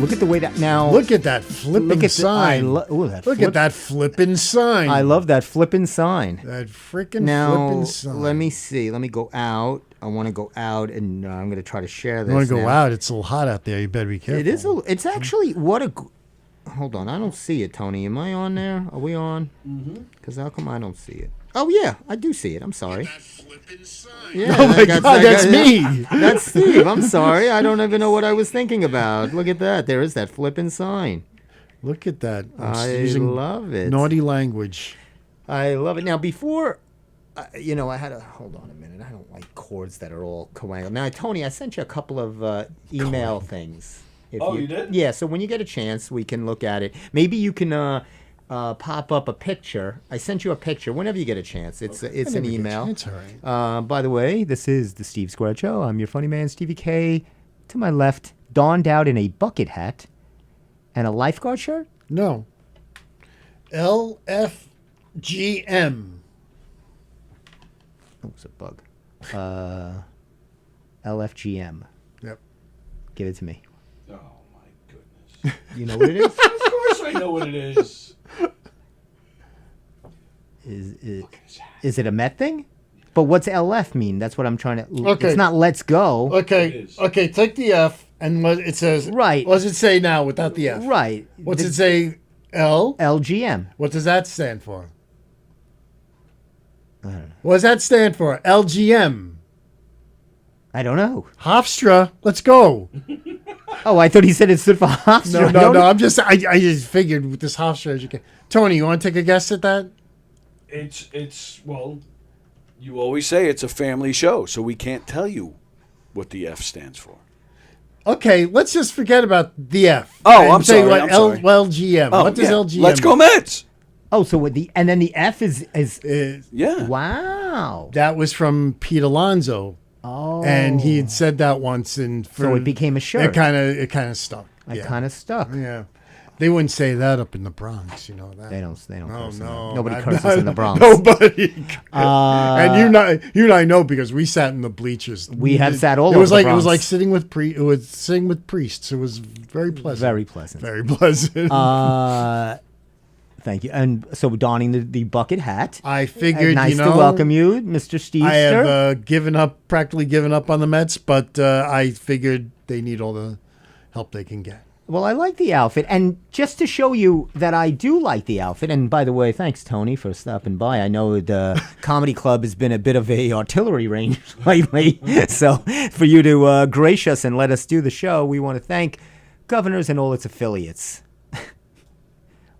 look at the way that now. Look at that flipping sign. Look at that flipping sign. I love that flipping sign. That freaking Now, flipping sign. let me see. Let me go out. I want to go out, and I'm going to try to share this. You want to go now. out? It's a little hot out there. You better be careful. It is. It's actually what a. Hold on, I don't see it, Tony. Am I on there? Are we on? Because how come I don't see it? Oh yeah, I do see it. I'm sorry. That flipping sign. Yeah, Oh my God, that's me. That's Steve. I'm sorry. I don't even know what I was thinking about. Look at that. There is that flipping sign. Look at that. I love it. Naughty language. I love it. Now, before, I had to hold on a minute. I don't like chords that are all coangular. Now, Tony, I sent you a couple of email things. You did? Yeah. So when you get a chance, we can look at it. Maybe you can pop up a picture. I sent you a picture whenever you get a chance. It's an email. It's all right. By the way, this is the Steve Squared Show. I'm your funny man, Stevie K. To my left, donned out in a bucket hat and a lifeguard shirt. No. LFGM. Oh, it's a bug. LFGM. Yep. Give it to me. Oh, my goodness. You know what it is? Of course I know what it is. Is it a Met thing? But what's LF mean? That's what I'm trying to... Okay. It's not let's go. Okay. Okay, take the F and what it says. Right. What does it say now without the F? Right. What's it say? L? LGM. What does that stand for? I don't know. What does that stand for? LGM. I don't know. Hofstra. Let's go. Oh, I thought he said it stood for Hofstra. No. I just figured with this Hofstra education. Tony, you want to take a guess at that? Well, you always say it's a family show, so we can't tell you what the F stands for. Okay, let's just forget about the F. Oh, and I'm say sorry. what I'm sorry. LGM. Oh, What does yeah. LGM? Let's go Mets. Oh, so and then the F is Yeah. wow. That was from Pete Alonso. Oh. And he had said that once, and So it became a shirt. It kind of stuck. It kind of stuck. Yeah, they wouldn't say that up in the Bronx, you know that. They don't curse. No, Nobody curses in the Bronx. Nobody. And you and I know because we sat in the bleachers. We have sat all It over was the like Bronx. it was like sitting with priests. It was very pleasant. Very pleasant. Very pleasant. Thank you. And so donning the bucket hat. I figured, Nice to welcome you, Mr. Steve. I have practically given up on the Mets, but I figured they need all the help they can get. Well, I like the outfit. And just to show you that I do like the outfit, and by the way, thanks, Tony, for stopping by. I know the comedy club has been a bit of a artillery range lately. So for you to grace us and let us do the show, we want to thank Governors and all its affiliates.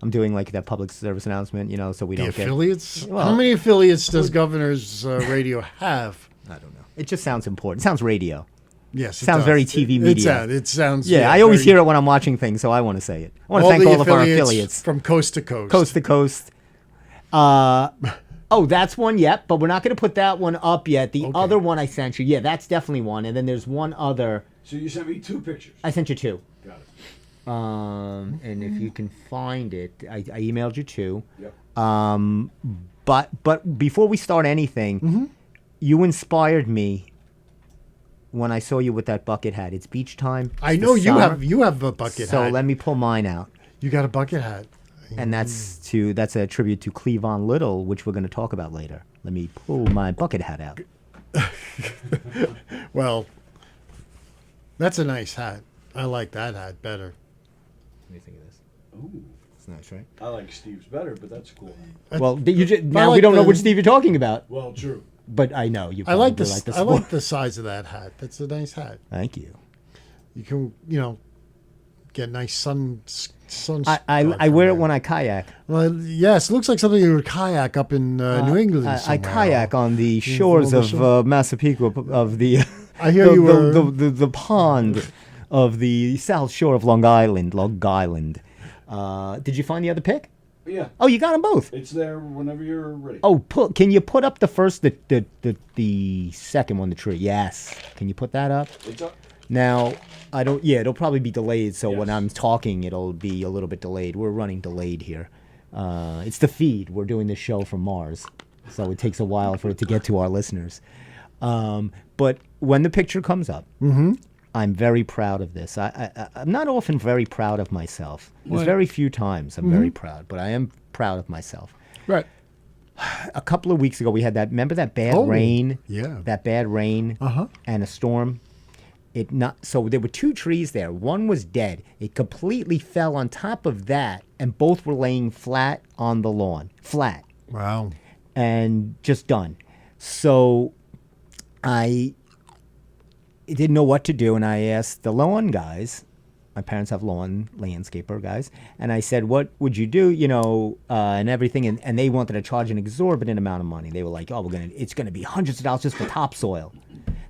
I'm doing like that public service announcement, so we don't get... affiliates? Well, how many affiliates does Governor's Radio have? I don't know. It just sounds important. It sounds radio. Yes, it sounds does. very TV media. It sounds. Yeah, I always hear it when I'm watching things, so I want to say it. I want to thank all of our affiliates from coast to coast. Coast to coast. Oh, that's one. Yep, but we're not going to put that one up yet. The other one I sent you, yeah, that's definitely one. And then there's one other. So you sent me 2 pictures. I sent you 2. Got it. And if you can find it, I emailed you 2. Yep. But before we start anything, you inspired me when I saw you with that bucket hat. It's beach time. I know you have a bucket hat. So let me pull mine out. You got a bucket hat. And that's a tribute to Cleavon Little, which we're going to talk about later. Let me pull my bucket hat out. Well, that's a nice hat. I like that hat better. What do you think of this? Ooh. It's nice, right? I like Steve's better, but that's cool. Well, now we don't know which Steve you're talking about. Well, true. But I know you. I like the sport. I like the size of that hat. That's a nice hat. Thank you. You can get nice sun. I wear it when I kayak. Well, yes, it looks like something you would kayak up in New England. I kayak on the shores of Massapequa of the. I hear you were the pond of the south shore of Long Island. Did you find the other pic? Yeah. Oh, you got them both. It's there whenever you're ready. Oh, can you put up the first, the second one, the tree? Yes. Can you put that up? It's up. Now, I don't. Yeah, it'll probably be delayed. So Yes. when I'm talking, it'll be a little bit delayed. We're running delayed here. It's the feed. We're doing this show from Mars, so it takes a while for it to get to our listeners. But when the picture comes up, I'm very proud of this. I'm not often very proud of myself. There's Right. very few times I'm very proud, but I am proud of myself. Right. A couple of weeks ago, we had that. Remember that bad Oh, rain? yeah. That bad rain and a storm. So there were 2 trees there. One was dead. It completely fell on top of that, and both were laying flat on the lawn, flat, Wow. and just done. So I didn't know what to do, and I asked the lawn guys. My parents have lawn landscaper guys, and I said, "What would you do?" And everything, and they wanted to charge an exorbitant amount of money. They were like, "Oh, it's gonna be hundreds of dollars just for topsoil."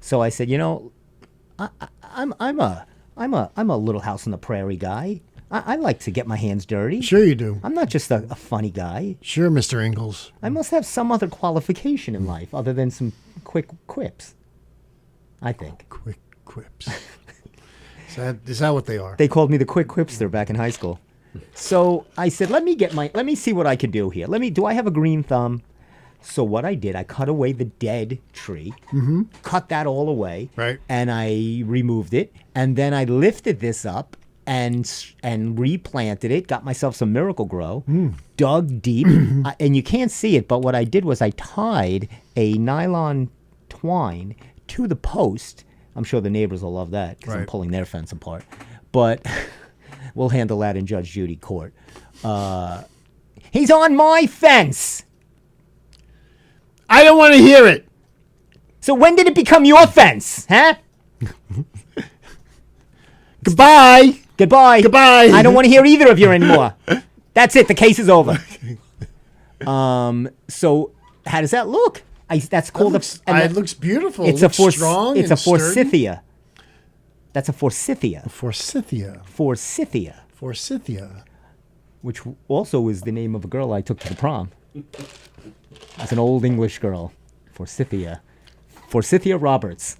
So I said, I'm a little house on the prairie guy. I like to get my hands dirty. Sure you do. I'm not just a funny guy. Sure, Mr. Ingalls. I must have some other qualification in life other than some quick quips. I think. Quick quips. Is that what they are? They called me the quick quipster back in high school. So I said, let me see what I can do here. Do I have a green thumb? So what I did, I cut away the dead tree, cut that all away, Right. and I removed it, and then I lifted this up and replanted it, got myself some Miracle Grow, dug deep, and you can't see it, but what I did was I tied a nylon twine to the post. I'm sure the neighbors will love that because I'm Right. pulling their fence apart, but we'll handle that in Judge Judy court. He's on my fence! I don't want to hear it. So when did it become your fence, huh? Goodbye. Goodbye. Goodbye. I don't want to hear either of you anymore. That's it. The case is over. So how does that look? That's called It looks beautiful. It's It looks strong. It's a and sturdy. forsythia. That's a forsythia. Forsythia. Forsythia, Forsythia. which also is the name of a girl I took to the prom. It's an old English girl. Forsythia. Forsythia Roberts.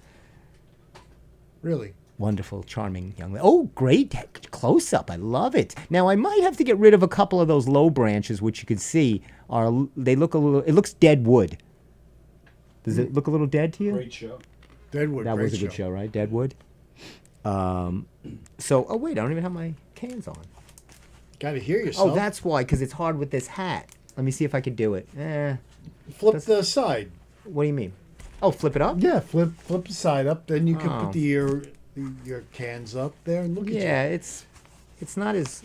Really? Wonderful, charming young lady. Oh, great close up. I love it. Now I might have to get rid of a couple of those low branches, which you can see they look a little. It looks dead wood. Does it look a little dead to you? Great show. Deadwood. That great was a good show, right? Dead wood. Oh wait, I don't even have my cans on. Got to hear yourself. Oh, that's why, because it's hard with this hat. Let me see if I could do it. Flip the side. What do you mean? Oh, flip it up? Yeah, flip the side up. Then you can Oh. put your cans up there and look at you. Yeah, it's not as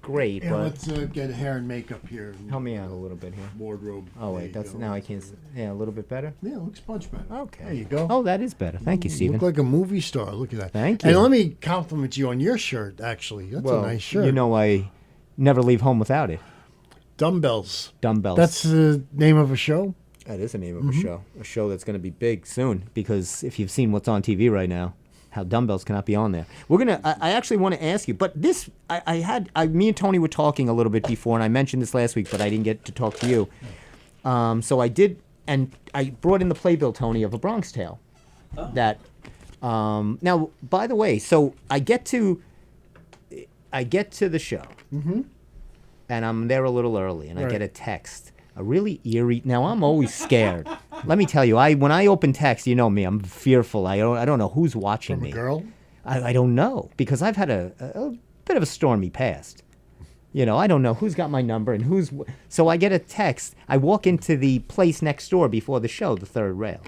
great, Yeah, but let's get hair and makeup here. help me out a little bit here. Wardrobe. Oh There wait, you that's go. now I can't. Yeah, a little bit better. Yeah, it looks much better. Okay. There you go. Oh, that is better. Thank you, You Stephen. look like a movie star. Look at that. Thank And you. let me compliment you on your shirt, actually. That's a nice shirt. You know, I never leave home without it. Dumbbells. Dumbbells. That's the name of a show? That is the name of a show that's going to be big soon. Because if you've seen what's on TV right now, how dumbbells cannot be on there. We're gonna. I actually want to ask you, but this me and Tony were talking a little bit before, and I mentioned this last week, but I didn't get to talk to you. So I did, and I brought in the playbill, Tony, of A Bronx Tale. That now, by the way, so I get to the show, and I'm there a little early, and I Right. get a text. A really eerie. Now I'm always scared. Let me tell you, when I open text, you know me, I'm fearful. I don't know who's watching From me. a girl? I don't know because I've had a bit of a stormy past. You know, I don't know who's got my number and who's. So I get a text. I walk into the place next door before the show, the third rail.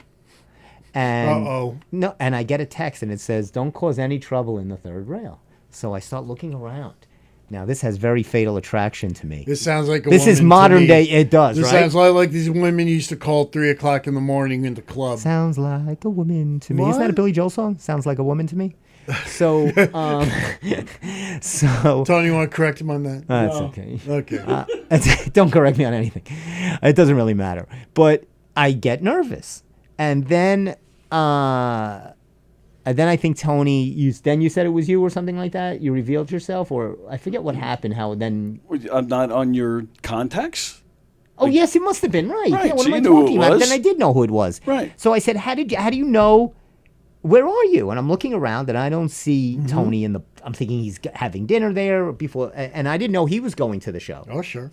And Uh-oh. No, and I get a text and it says, "Don't cause any trouble in the third rail." So I start looking around. Now this has very fatal attraction to me. This sounds like a This is woman to modern me. day. It does, This right? sounds like these women used to call at 3 o'clock in the morning in the club. Sounds like a woman to me. Isn't that a What? Billy Joel song? Sounds like a woman to me. So, so Tony, you want to correct him on that? that's okay. Okay. Don't correct me on anything. It doesn't really matter. But I get nervous, and then I think Tony. You said it was you or something like that. You revealed yourself, or I forget what happened. How then? Not on your contacts? Oh yes, it must have been right. Right, Yeah, what so am I you knew who talking it about? was. Then I did know who it was. Right. So I said, how do you know? Where are you? And I'm looking around and I don't see Mm-hmm. Tony I'm thinking he's having dinner there before, and I didn't know he was going to the show. Oh, sure.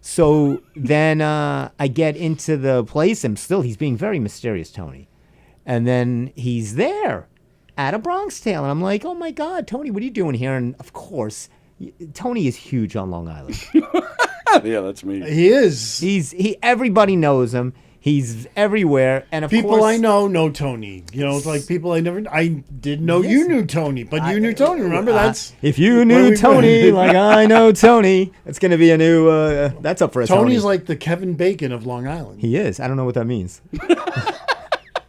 So then I get into the place and he's being very mysterious, Tony. And then he's there. at a Bronx Tale. And I'm like, oh my God, Tony, what are you doing here? And of course, Tony is huge on Long Island. Yeah, that's me. He is. Everybody knows him. He's everywhere. And of People course, I know Tony. It's like people I didn't know Yes. you knew Tony, but you knew Tony. Remember that's if you knew Tony like I know Tony, it's going to be a new. That's up for a Tony's Tony. like the Kevin Bacon of Long Island. He is. I don't know what that means.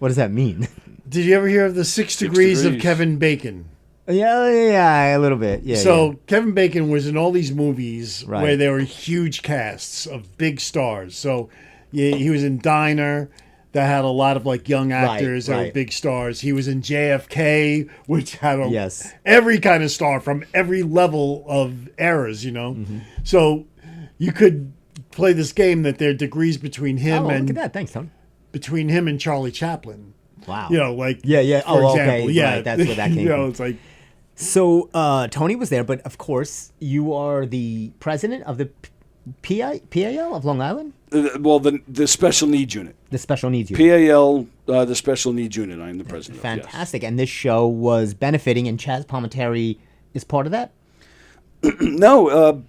What does that mean? Did you ever hear of the 6 degrees of degrees. Kevin Bacon? Yeah, a little bit. Yeah. So yeah. Kevin Bacon was in all these movies Right. where there were huge casts of big stars. So he was in Diner that had a lot of like young actors that were right. big stars. He was in JFK, which had Yes. every kind of star from every level of eras, Mm-hmm. So you could play this game that there are degrees between him Oh, look and at that. Thanks, Tony. between him and Charlie Chaplin. Wow. Like Yeah. For Oh, example, okay. yeah, Right, that's where that came from. It's like So Tony was there, but of course you are the president of the PAL of Long Island, Well, the special needs unit. the special needs unit. PAL, the special needs unit. I am the president. of, yes. Fantastic. And this show was benefiting, and Chaz Palminteri is part of that? No,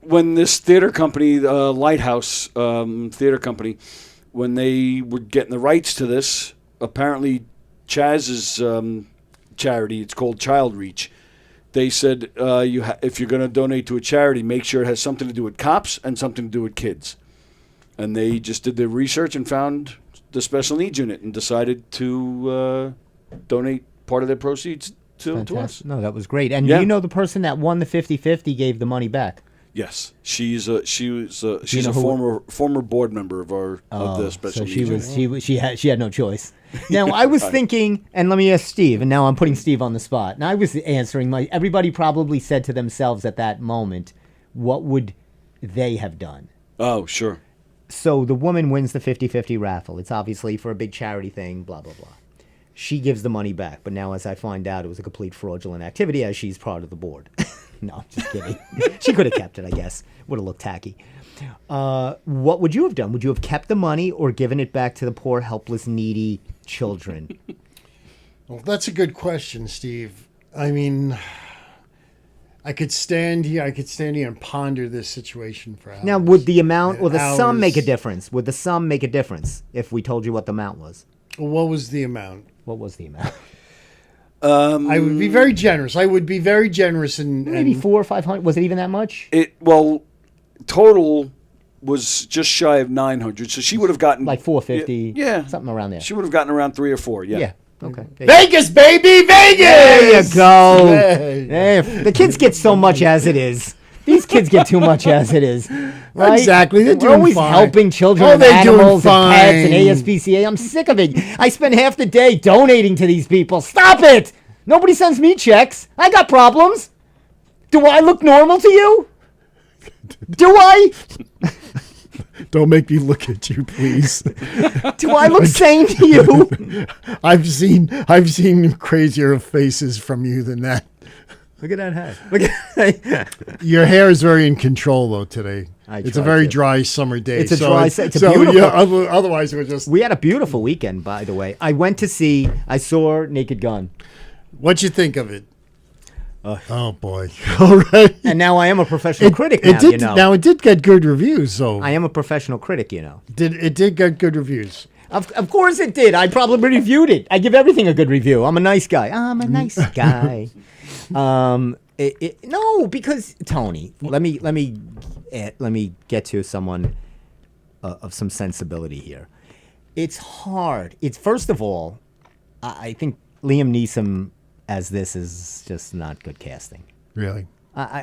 when this theater company, Lighthouse Theater Company, when they were getting the rights to this, apparently Chaz's charity, it's called Child Reach, they said if you're going to donate to a charity, make sure it has something to do with cops and something to do with kids. And they just did their research and found the special needs unit and decided to donate part of their proceeds to us. Fantastic. No, that was great. And Yeah. you know the person that won the 50-50 gave the money back. Yes, she's a know who- former board member of the special So needs unit. she had no choice. Now I was thinking, and let me ask Steve, and now I'm putting Steve on the spot. And I was answering everybody probably said to themselves at that moment, what would they have done? Oh, sure. So the woman wins the 50-50 raffle. It's obviously for a big charity thing, blah, blah, blah. She gives the money back. But now as I find out, it was a complete fraudulent activity as she's part of the board. No, just kidding. She could have kept it, I guess. Would have looked tacky. What would you have done? Would you have kept the money or given it back to the poor, helpless, needy children? Well, that's a good question, Steve. I mean, I could stand here and ponder this situation for hours. Now, would the amount or the Hours. sum make a difference? Would the sum make a difference if we told you what the amount was? What was the amount? What was the amount? I would be very generous. I would be very generous and Maybe 400 or 500. Was it even that much? Total was just shy of 900, so she would have gotten Like 450? Yeah, Something around there. She would have gotten around 3 or 4. Yeah. Yeah. Okay. Vegas, baby, Vegas. There you go. Hey. Hey, the kids get so much as it is. These kids get too much as it is. Right? Exactly. They're We're doing always fine. helping children Oh, and they're doing animals and pets and fine. ASPCA. I'm sick of it. I spend half the day donating to these people. Stop it! Nobody sends me checks. I got problems. Do I look normal to you? Do I? Don't make me look at you, please. Do I look sane to you? I've seen crazier faces from you than that. Look at that hat. Look at Your hair is very in control though today. It's a try very to. dry summer day. It's a so dry. It's a beautiful. Yeah, otherwise it was just. We had a beautiful weekend, by the way. I saw Naked Gun. What'd you think of it? Oh boy! All right. And now I am a professional critic now, It did. you know. Now it did get good reviews. So I am a professional critic, you know. it did get good reviews. Of course it did. I probably reviewed it. I give everything a good review. I'm a nice guy. I'm a nice guy. No, because Tony, let me get to someone of some sensibility here. It's hard. It's first of all, I think Liam Neeson as this is just not good casting. Really.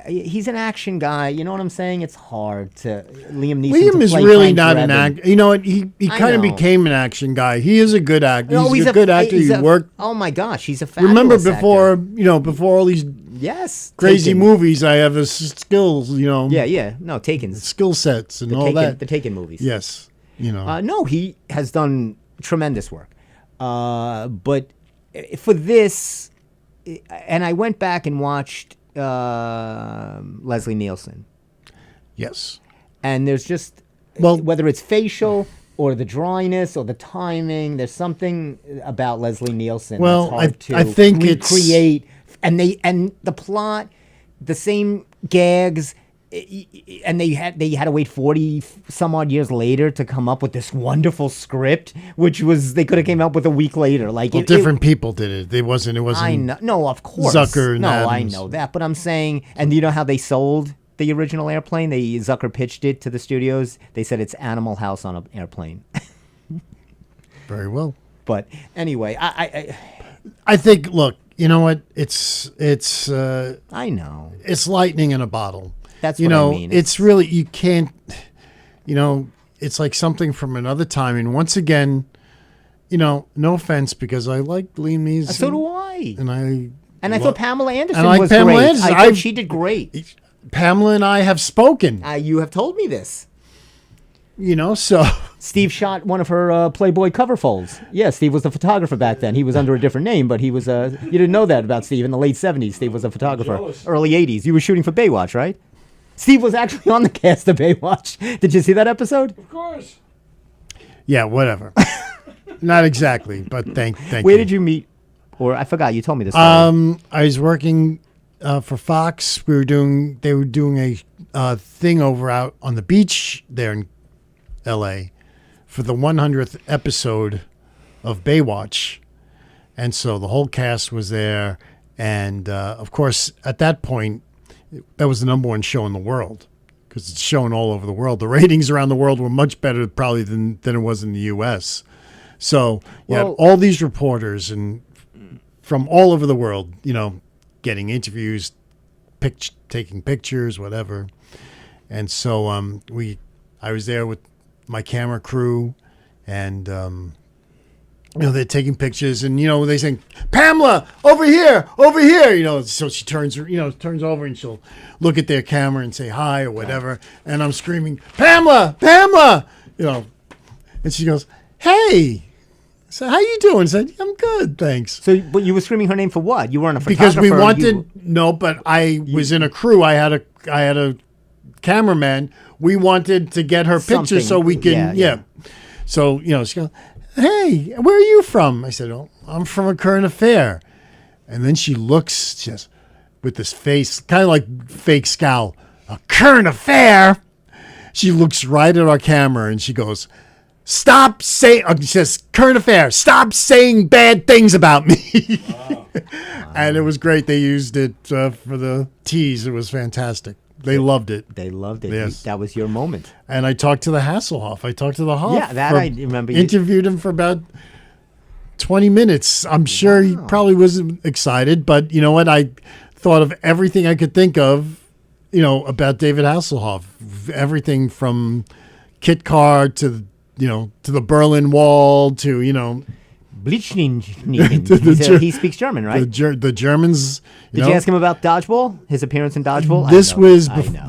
He's an action guy. You know what I'm saying? It's hard to Liam Neeson. Liam to is play really Frank not an Drebin. actor. You know what? He I kind of know. became an action guy. He is a good actor. No, he's a good actor. he's He worked. Oh my gosh, he's a fabulous Remember actor. before all these Yes, crazy Taken. movies, I have his skills. Yeah. No, Taken. skill sets and all that. The Taken movies. Yes, No, he has done tremendous work. But for this, and I went back and watched Leslie Nielsen, yes. and there's just Well- whether it's facial or the dryness or the timing. There's something about Leslie Nielsen Well, that's hard to I think it's- recreate. And the plot, the same gags, and they had to wait 40 some odd years later to come up with this wonderful script, which was they could have came up with a week later. Like Well, different people did it. It wasn't. I know. No, of course. Zucker and no, I Adams. know that. But I'm saying, and you know how they sold the original airplane? Zucker pitched it to the studios. They said it's Animal House on an airplane. Very well. But anyway, I think. Look, you know what? It's I know. it's lightning in a bottle. That's you what know. I mean. It's really you can't. You know, it's like something from another time. And once again, you know, no offense because I like Liam Neeson. So do I. And I thought Pamela Anderson like was Pamela great. Anderson. I thought she did great. Pamela and I have spoken. You have told me this. You know, so Steve shot one of her Playboy cover folds. Yeah, Steve was the photographer back then. He was under a different name, but he was. You didn't know that about Steve in the late '70s. Steve was a photographer. Jealous. Early '80s. You were shooting for Baywatch, right? Steve was actually on the cast of Baywatch. Did you see that episode? Of course. yeah, whatever. Not exactly, but thank you. Where did you meet? Or I forgot. You told me this. I was working for Fox. They were doing a thing over out on the beach there in L.A. for the 100th episode of Baywatch, and so the whole cast was there. And of course, at that point, that was the #1 show in the world because it's shown all over the world. The ratings around the world were much better probably than it was in the U.S. So you had all these reporters and from all over the world, you know, getting interviews, taking pictures, whatever. And so I was there with my camera crew, and you know, they're taking pictures, and you know, they saying, "Pamela, over here," you know. So she turns over, and she'll look at their camera and say hi or whatever. And I'm screaming, "Pamela, Pamela," you know, and she goes, "Hey." So how you doing? I said, "I'm good, thanks." so, but you were screaming her name for what? You weren't a Because photographer. we wanted but I was in a crew. I had a cameraman. We wanted to get her picture Something. so we can Yeah. So you know, she goes, "Hey, where are you from?" I said, "Oh, I'm from A Current Affair." And then she looks just with this face, kind of like fake scowl. "A Current Affair?" She looks right at our camera and she goes, "Stop saying," she says, "Current Affair, stop saying bad things about me." Wow. And it was great. They used it for the tease. It was fantastic. They loved it. They loved it. Yes. That was your moment. And I talked to the Hasselhoff. I talked to the Hoff. Yeah, that I remember. Interviewed him for about 20 minutes. I'm sure he probably wasn't excited, but you know what? I thought of everything I could think of, you know, about David Hasselhoff. Everything from Kit Car to, you know, to the Berlin Wall to, you know, Blitzkrieg. He speaks German, right? the Germans. Did you ask him about Dodgeball? His appearance in Dodgeball? This was I know.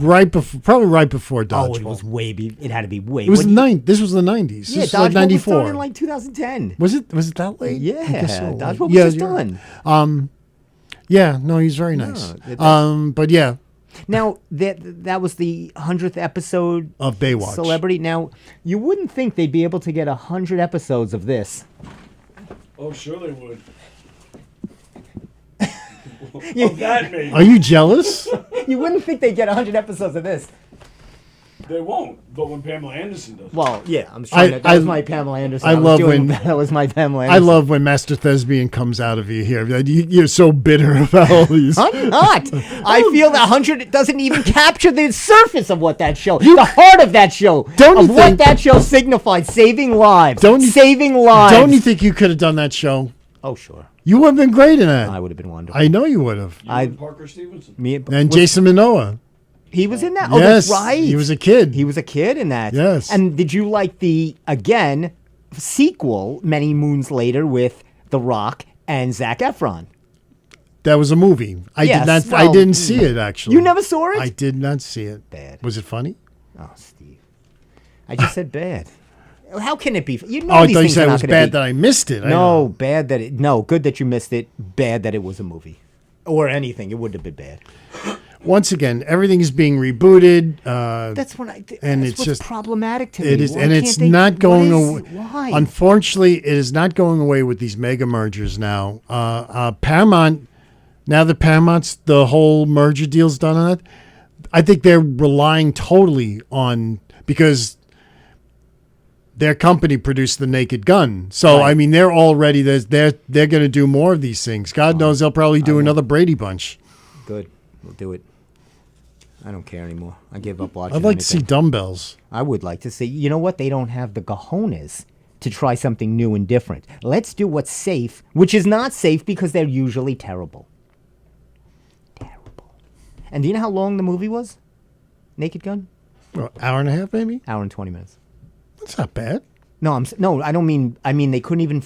probably right before Dodgeball. Oh, it was it had to be way. It was what- This was the 90s. Yeah, This was Dodgeball like 94. was done in like 2010. Was it that late? Yeah, I guess so. Dodgeball was Yeah, just you're- done. Yeah, no, he's very nice. But yeah, Now that was the 100th episode of Baywatch. Celebrity. Now you wouldn't think they'd be able to get 100 episodes of this. Oh, sure they would. Of that, maybe. Are you jealous? You wouldn't think they'd get 100 episodes of this. They won't. But when Pamela Anderson does. Well, yeah, I'm sure that was my Pamela Anderson. I was love doing- when- that was my Pamela I Anderson. love when Master Thespian comes out of you here. You're so bitter about all these. I'm not. I feel that 100 doesn't even capture the surface of what that show, the heart of that show, Don't of you what think- that show signified, saving lives, Don't you- saving lives. Don't you think you could have done that show? Oh, sure. You would have been great in that. I would have been wonderful. I know you would have. You and Parker Stevenson. And Jason Momoa. He was in that? Oh, Yes, that's right. he was a kid. He was a kid in that. Yes. And did you like the, again, sequel many moons later with The Rock and Zac Efron? That was a movie. I Yes, did not. well, I didn't see it actually. You never saw it? I did not see it. Bad. Was it funny? Oh, Steve. I just said bad. How can it be? You know Oh, I these thought you things said are it not was gonna bad be. that I missed it. No, bad that it. No, good that you missed it. Bad that it was a movie, or anything. It would have been bad. once again, everything is being rebooted. That's what I. and That's it's what's just problematic to me. It is, Why and can't it's they- not going what away. is- Why? Unfortunately, it is not going away with these mega mergers now. Paramount, now that Paramount's the whole merger deal's done on it, I think they're relying totally on because their company produced the Naked Gun. So Right. I mean, they're already they're going to do more of these things. God knows they'll probably do another Brady Bunch. Good. We'll do it. I don't care anymore. I give up watching. I'd like to see anything. Dumbbells. I would like to see. You know what? They don't have the cojones to try something new and different. Let's do what's safe, which is not safe because they're usually terrible. Terrible. And do you know how long the movie was? Naked Gun? Hour and a half, maybe. Hour and 20 minutes. That's not bad. No, I don't mean. I mean they couldn't even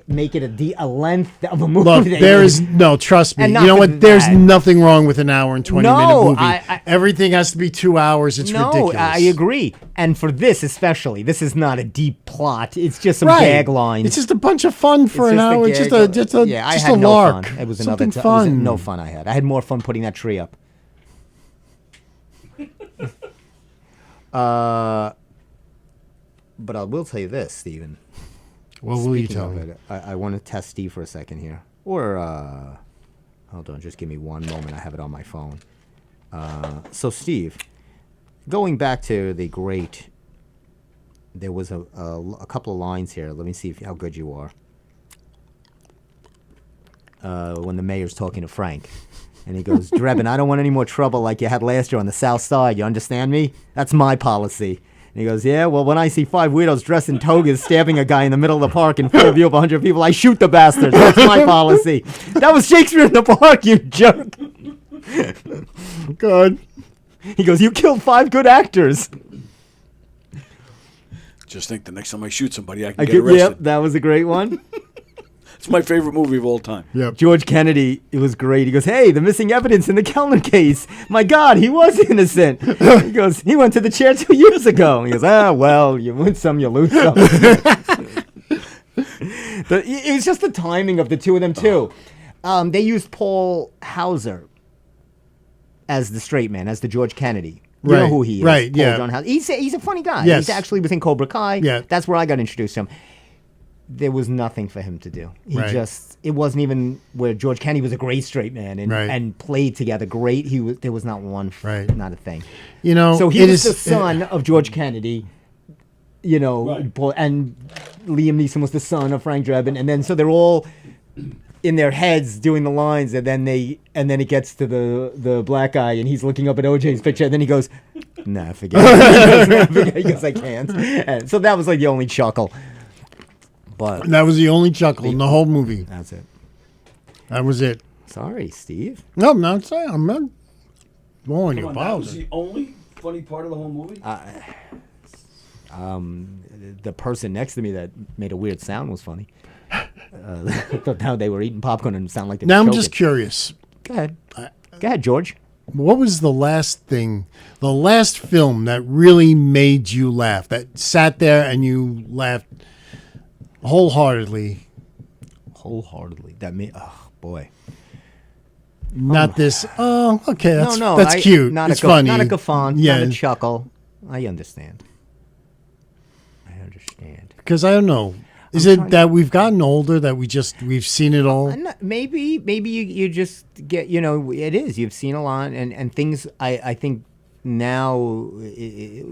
make it a length of a movie. Look, They there made. is no. Trust me. And You not know for what? There's that. nothing wrong with an hour and 20-minute No, movie. I- Everything has to be 2 hours. It's ridiculous. I agree. And for this especially, this is not a deep plot. It's just some Right. gag lines. It's just a bunch of fun for It's an just a hour. gag- Just a yeah. I just had a no lark. fun. It was Something another fun. no fun I had. I had more fun putting that tree up. But I will tell you this, Stephen. What will you Speaking tell of me? it, I want to test Steve for a second here. Or, hold on, just give me one moment. I have it on my phone. So, Steve, going back to the great, there was a couple of lines here. Let me see how good you are. When the mayor's talking to Frank. And he goes, Drebin, I don't want any more trouble like you had last year on the South Side. You understand me? That's my policy. And he goes, yeah, well, when I see 5 weirdos dressed in togas stabbing a guy in the middle of the park in full view of 100 people, I shoot the bastards. That's my policy. That was Shakespeare in the Park, you jerk. Good. He goes, you killed 5 good actors. Just think the next time I shoot somebody, I can get arrested. Yep, that was a great one. It's my favorite movie of all time. Yep. George Kennedy, it was great. He goes, hey, the missing evidence in the Kellner case. My God, he was innocent. He goes, he went to the chair 2 years ago. He goes, well, you win some, you lose some. It was just the timing of the two of them, too. They used Paul Hauser as the straight man, as the George Kennedy. You know Right, who he is. right, Paul yeah. John Hauser. He's a funny guy. Yes. He's actually was in Cobra Kai. Yeah. That's where I got introduced to him. There was nothing for him to do. Right. It wasn't even where George Kennedy was a great straight man Right. and played together great. There was not one, Right. not a thing. You know, So he it was is- the son of George Kennedy, you know, Right. and Liam Neeson was the son of Frank Drebin, and then so they're all in their heads doing the lines, and then it gets to the black guy, and he's looking up at OJ's picture, and then he goes, "Nah, forget it." He goes, "I can't." And so that was like the only chuckle. But that was the only chuckle in the whole movie. that's it. That was it. Sorry, Steve. No, I'm not saying. I'm not blowing Come you on, that about was it. the only funny part of the whole movie? The person next to me that made a weird sound was funny. Thought how they were eating popcorn and sound like they were Now I'm choking. just curious. Go ahead. Go ahead, George. What was the last film that really made you laugh? That sat there and you laughed wholeheartedly. Wholeheartedly. That me. Oh boy. Not this. Oh, okay. That's no, that's cute. Not it's a funny. Not a guffawn. Yeah, Not a chuckle. I understand. because I don't know. Is I'm it trying that we've gotten older that we've seen it all? Maybe you just get, it is. You've seen a lot and things. I think now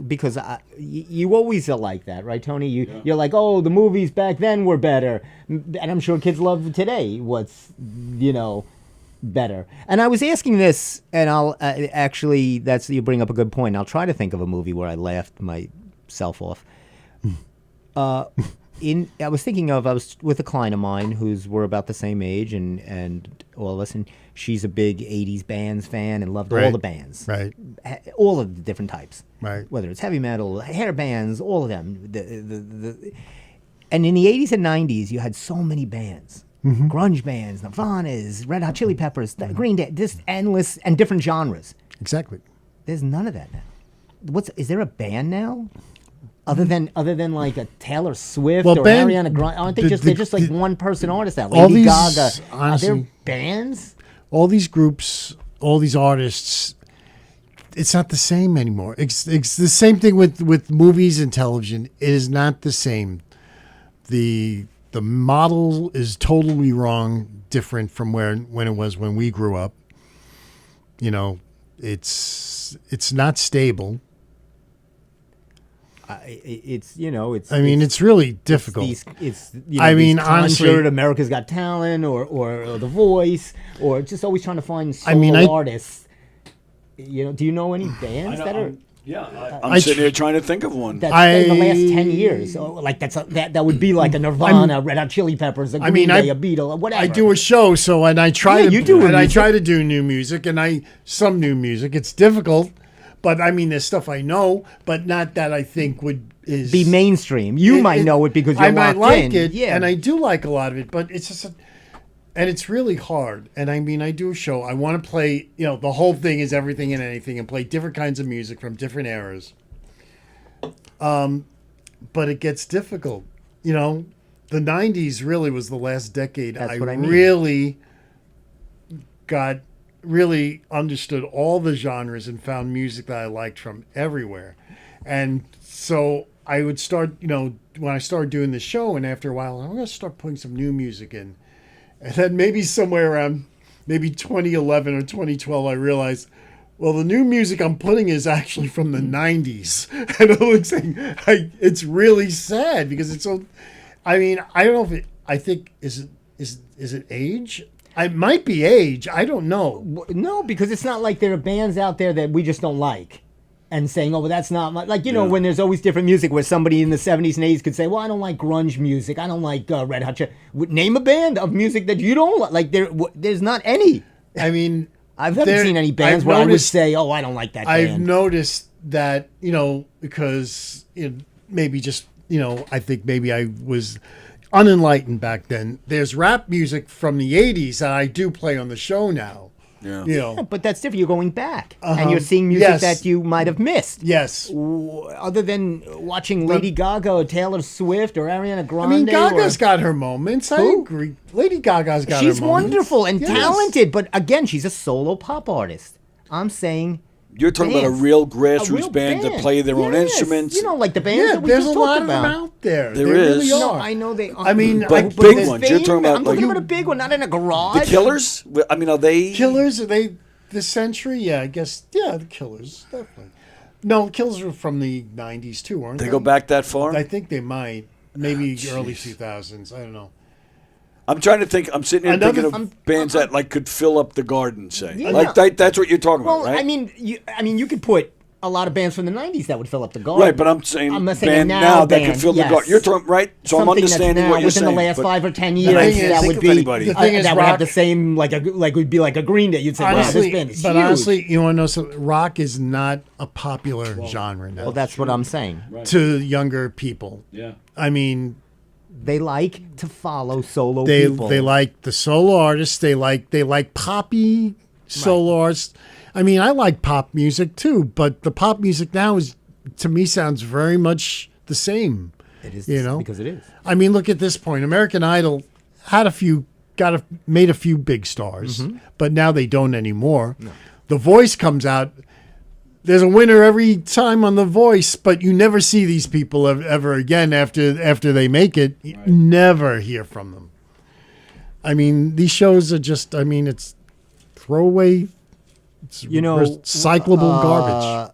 because you always are like that, right, Tony? You're like, oh, the movies back then were better, and I'm sure kids love today what's better. And I was asking this, and I'll actually you bring up a good point. I'll try to think of a movie where I laughed myself off. I was with a client of mine we're about the same age and all of us, and she's a big 80s bands fan and loved all Right. the bands. Right. All of the different types. Right. Whether it's heavy metal, hair bands, all of them. And in the 80s and 90s, you had so many bands. Mm-hmm. Grunge bands, Nirvana's, Red Hot Chili Peppers, Green Day, just endless and different genres. Exactly. There's none of that now. Is there a band now? Other than like a Taylor Swift or Ariana Grande, aren't they they're just like one person artists now? Lady Gaga. Honestly, Are there bands? all these groups, all these artists, it's not the same anymore. It's the same thing with movies and television. It is not the same. The model is totally wrong, different from when it was when we grew up. You know, it's not stable. It's you know it's. I mean, it's really difficult. I mean, honestly, America's Got Talent or The Voice or just always trying to find solo artists. You know, do you know any bands that are? I'm sitting here trying to think of one. That's in the last 10 years. So, like that would be like a Nirvana, Red Hot Chili Peppers, a Green Day, a Beatle, whatever. I do a show, so and I try Yeah, to you do and I music. try to do new music and some new music. It's difficult, but I mean, there's stuff I know, but not that I think be mainstream. You might know it because you're I might locked like in. it, Yeah, and I do like a lot of it, but it's just. And it's really hard. And I mean, I do a show. I want to play, the whole thing is everything and anything and play different kinds of music from different eras. But it gets difficult. The 90s really was the last decade. That's what I mean. Really understood all the genres and found music that I liked from everywhere. And so I would start, when I started doing the show, and after a while, I'm going to start putting some new music in. And then maybe somewhere around 2011 or 2012, I realized, well, the new music I'm putting is actually from the 90s. And I'm like saying, it's really sad because it's so, I mean, I don't know if I think, is it age? It might be age. I don't know. No, because it's not like there are bands out there that we just don't like. And saying, oh, well, that's not my... Like, when there's always different music where somebody in the 70s and 80s could say, well, I don't like grunge music. I don't like Red Hot Chili... Name a band of music that you don't like. Like, there's not any. I mean... I haven't seen any bands where I would say, oh, I don't like that band. I've noticed that, because maybe just, I think maybe I was unenlightened back then. There's rap music from the 80s that I do play on the show now. Yeah. Yeah, but that's different. You're going back, and you're seeing music that you might have missed. Yes. Other than watching Lady Gaga or Taylor Swift or Ariana Grande. I mean, Gaga's got her moments. I agree. Lady Gaga's got her moments. She's wonderful and talented, but again, she's a solo pop artist. I'm saying... You're talking about a real grassroots band that play their own instruments. Like the bands that we there's just a lot talked of about. them out there. There There is. really No, are. I know they are. I mean, But there's big ones. You're talking about I'm talking about a big one, not in a garage. The Killers? I mean, are they... Killers, are they the century? Yeah, I guess. Yeah, the Killers, definitely. No, Killers were from the 90s too, aren't they? They go back that far? I think they might. Maybe early 2000s. I don't know. I'm trying to think. I'm sitting here thinking of bands that could fill up the garden, say. Yeah. Like that's what you're talking about, right? I mean, you could put a lot of bands from the 90s that would fill up the garden. Right, but I'm saying a band now that could fill the garden. You're talking, right? So I'm understanding what you're within saying. the last but 5 or 10 I years, can't that think would of be anybody. The thing is, that would have rock- the same would be like a Green Day. You'd say, wow, this band is huge. honestly, you want to know something? Rock is not a popular genre now Well, that's what I'm saying. to younger people. Yeah. I mean, They like to follow solo they people. they like the solo artists. They like poppy solo artists. I mean, I like pop music too, but the pop music now to me sounds very much the same. It is, because it is. I mean, look at this point. American Idol had made a few big stars, but now they don't anymore. No. The Voice comes out. There's a winner every time on The Voice, but you never see these people ever again after they make it. You never hear from them. I mean, these shows are just, it's throwaway, it's recyclable garbage.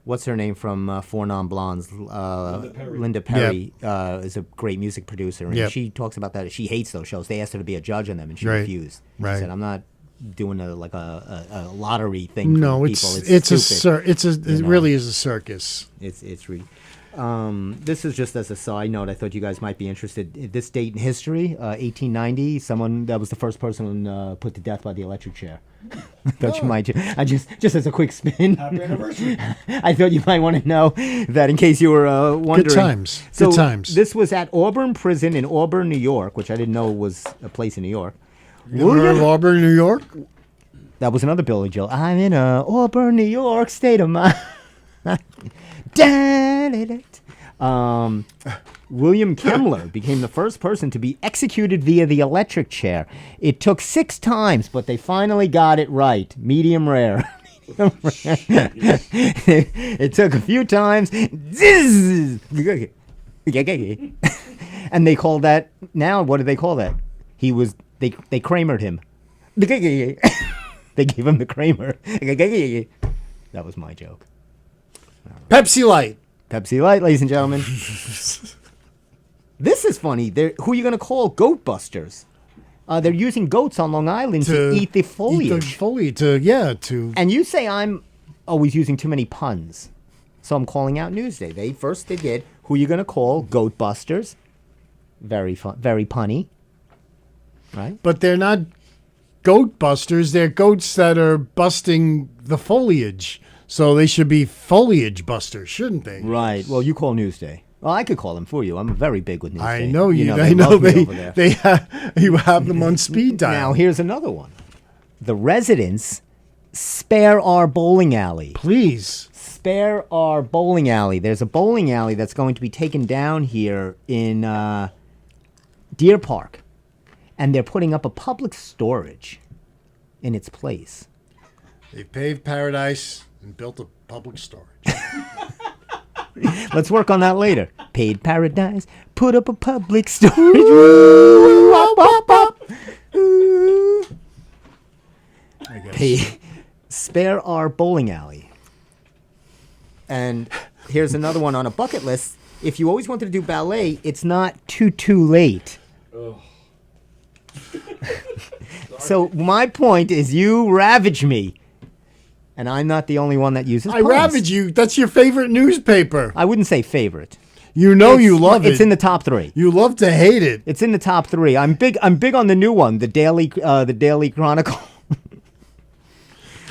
What's her name from Four Non-Blondes? Linda Perry is a great music producer, and she talks about that. She hates those shows. They asked her to be a judge on them, and she refused. She said, "I'm not doing a lottery thing." No, for it's people. it really is a circus. It's really. This is just as a side note. I thought you guys might be interested. This date in history, 1890. Someone that was the first person put to death by the electric chair. I thought you might. I just as a quick spin. Happy anniversary. I thought you might want to know that in case you were wondering. Good times. So Good times. This was at Auburn Prison in Auburn, New York, which I didn't know was a place in New York. You ever heard of Auburn, New York? That was another Billy Joel. I'm in a Auburn, New York state of mind. William Kemmler became the first person to be executed via the electric chair. It took 6 times, but they finally got it right. Medium rare. It took a few times. And they call that now. What do they call that? They Kramered him. They gave him the Kramer. That was my joke. Pepsi Light. Pepsi Light, ladies and gentlemen. This is funny. Who are you going to call? Goat busters. They're using goats on Long Island to eat the foliage. And And you say I'm always using too many puns. So I'm calling out Newsday. They did. Who are you going to call? Goat busters. Very fun, very punny. Right? But they're not goat busters. They're goats that are busting the foliage. So they should be foliage busters, shouldn't they? Right. Well, you call Newsday. Well, I could call them for you. I'm very big with Newsday. I know you. They love me over there. You have them on speed dial. Now, here's another one. The residents spare our bowling alley. Please. Spare our bowling alley. There's a bowling alley that's going to be taken down here in Deer Park. And they're putting up a public storage in its place. They paved paradise and built a public storage. Let's work on that later. Paid paradise, put up a public storage. I guess. Spare our bowling alley. And here's another one on a bucket list. If you always wanted to do ballet, it's not too late. Oh. So my point is you ravage me. And I'm not the only one that uses I puns. ravage you. That's your favorite newspaper. I wouldn't say favorite. You love it. It's in the top 3. You love to hate it. It's in the top 3. I'm big on the new one, the Daily Chronicle.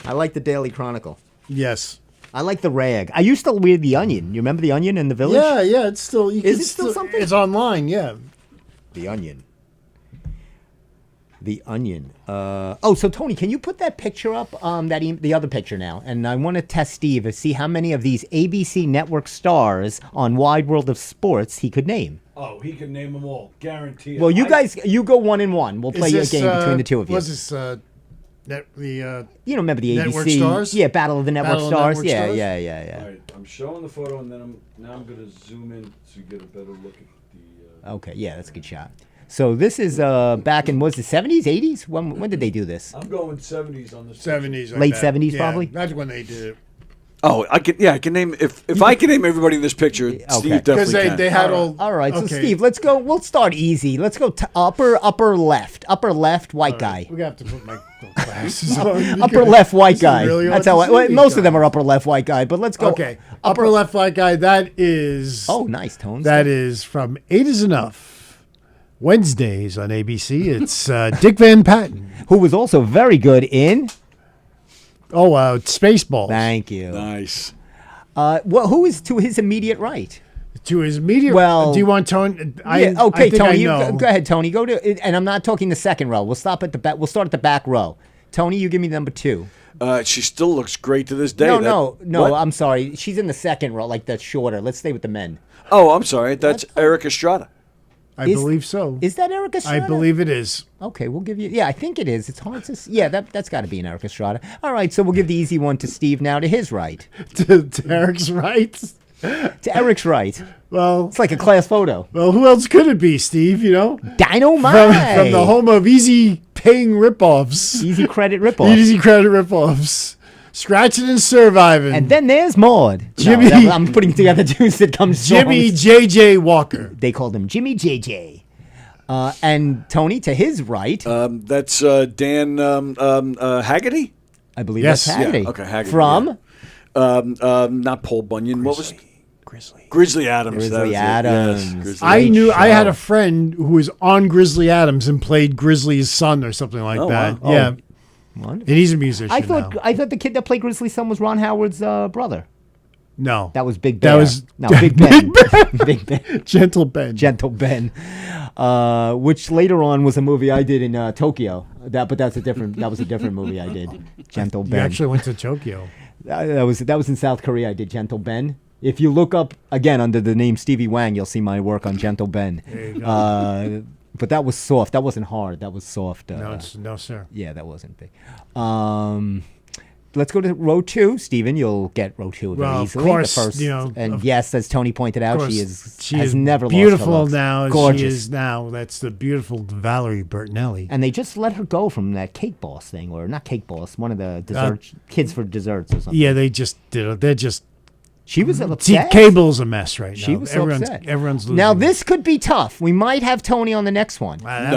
I like the Daily Chronicle. Yes. I like the rag. I used to read the Onion. You remember the Onion in the Village? Yeah. It's still. Is it still something? It's online. Yeah. The Onion. The Onion. So Tony, can you put that picture up? The other picture now, and I want to test Steve to see how many of these ABC network stars on Wide World of Sports he could name. Oh, he can name them all, guaranteed. Well, you guys, you go 1 and 1. We'll play a game between the two of you. Was this You don't remember the Network ABC? Stars? Yeah, Battle of the Network Battle of Stars. Network Stars? Yeah. All right, I'm showing the photo, and then I'm going to zoom in to get a better look at the. Okay, yeah, that's a good shot. So this is back in, was it 70s, 80s? When did they do this? I'm going 70s on this. 70s. Late 70s, probably? That's when they did it. Oh, I can name if I can name everybody in this picture. Steve Because definitely can. they had all. All right, so okay. Steve, let's go. We'll start easy. Let's go upper left, white guy. We have to put my glasses on. Upper left white This is guy. really That's hard how to see, most of them guys. are upper left white guy. But let's go. Okay, upper left white guy. That is. Oh, nice tones. That is from 8 is Enough. Wednesdays on ABC. It's Dick Van Patten. Who was also very good in. Oh, Spaceballs. Thank you. Nice. Who is to his immediate right? To his immediate. Well, do you want Tony? Okay, I think Tony. I know. Go ahead, Tony. Go to, and I'm not talking the second row. We'll stop at the back. We'll start at the back row. Tony, you give me number 2. She still looks great to this day. No. What? I'm sorry. She's in the second row, like that's shorter. Let's stay with the men. Oh, I'm sorry. That's Eric Estrada. I believe so. Is that Eric Estrada? I believe it is. Okay, we'll give you. Yeah, I think it is. It's hard to. Yeah, that's got to be an Eric Estrada. All right, so we'll give the easy one to Steve now. To his right. to Eric's right. To Eric's right. Well, It's like a class photo. well, who else could it be, Steve? You know, Dynamite. from the home of easy paying ripoffs, Easy credit ripoff. easy credit ripoffs, scratching and surviving. And then there's Maud. Jimmy- I'm putting together 2 sitcom songs. Jimmy J.J. Walker. They called him Jimmy JJ. And Tony, to his right, That's Dan Haggerty. I believe Yes. that's Haggerty. Yeah, okay, Haggerty, From Not Paul Bunyan. What was Grizzly Adams? that was Grizzly it. Adams. Yes, Grizzly I Great knew I had show. a friend who was on Grizzly Adams and played Grizzly's son or something like Oh, that. wow. Yeah, What? and he's a musician I thought now. the kid that played Grizzly's son was Ron Howard's brother. No, That was Big Ben. That was- no Big Ben. Big Ben. Gentle Ben. Gentle Ben, which later on was a movie I did in Tokyo. That was a different movie I did. Gentle You Ben. actually went to Tokyo. That was in South Korea. I did Gentle Ben. If you look up again under the name Stevie Wang, you'll see my work on Gentle Ben. There you go. But that was soft. That wasn't hard. That was soft. No, sir. Yeah, that wasn't big. Let's go to row 2. Stephen, you'll get row 2 very Well, easily. of course, the first, you know, and yes, as Tony pointed out, course, she is has never beautiful lost her looks. now. As Gorgeous. she is now. That's the beautiful Valerie Bertinelli. And they just let her go from that Cake Boss thing, or not Cake Boss, one of the dessert kids for desserts or something. Yeah, they just did it. They're just. She was See, upset. cable's a mess right now. She was so upset. Everyone's losing. Now this could be tough. We might have Tony on the next one. That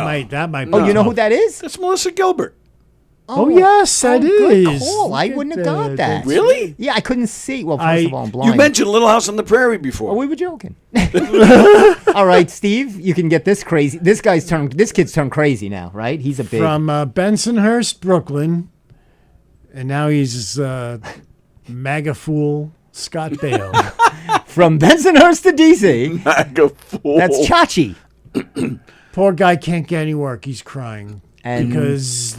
might. Oh, be you know tough. who that is? That's Melissa Gilbert. Oh, yes, that good is. call. I Look wouldn't at have got that. Really? Yeah, I couldn't see. Well, first of all, I'm blind. You mentioned Little House on the Prairie before. Oh, we were joking. All right, Steve, you can get this crazy. This kid's turned crazy now, right? He's a big. From Bensonhurst, Brooklyn, and now he's MAGA fool Scott Bale. From Bensonhurst to DC. MAGA fool. That's Chachi. Poor guy can't get any work. He's crying And- because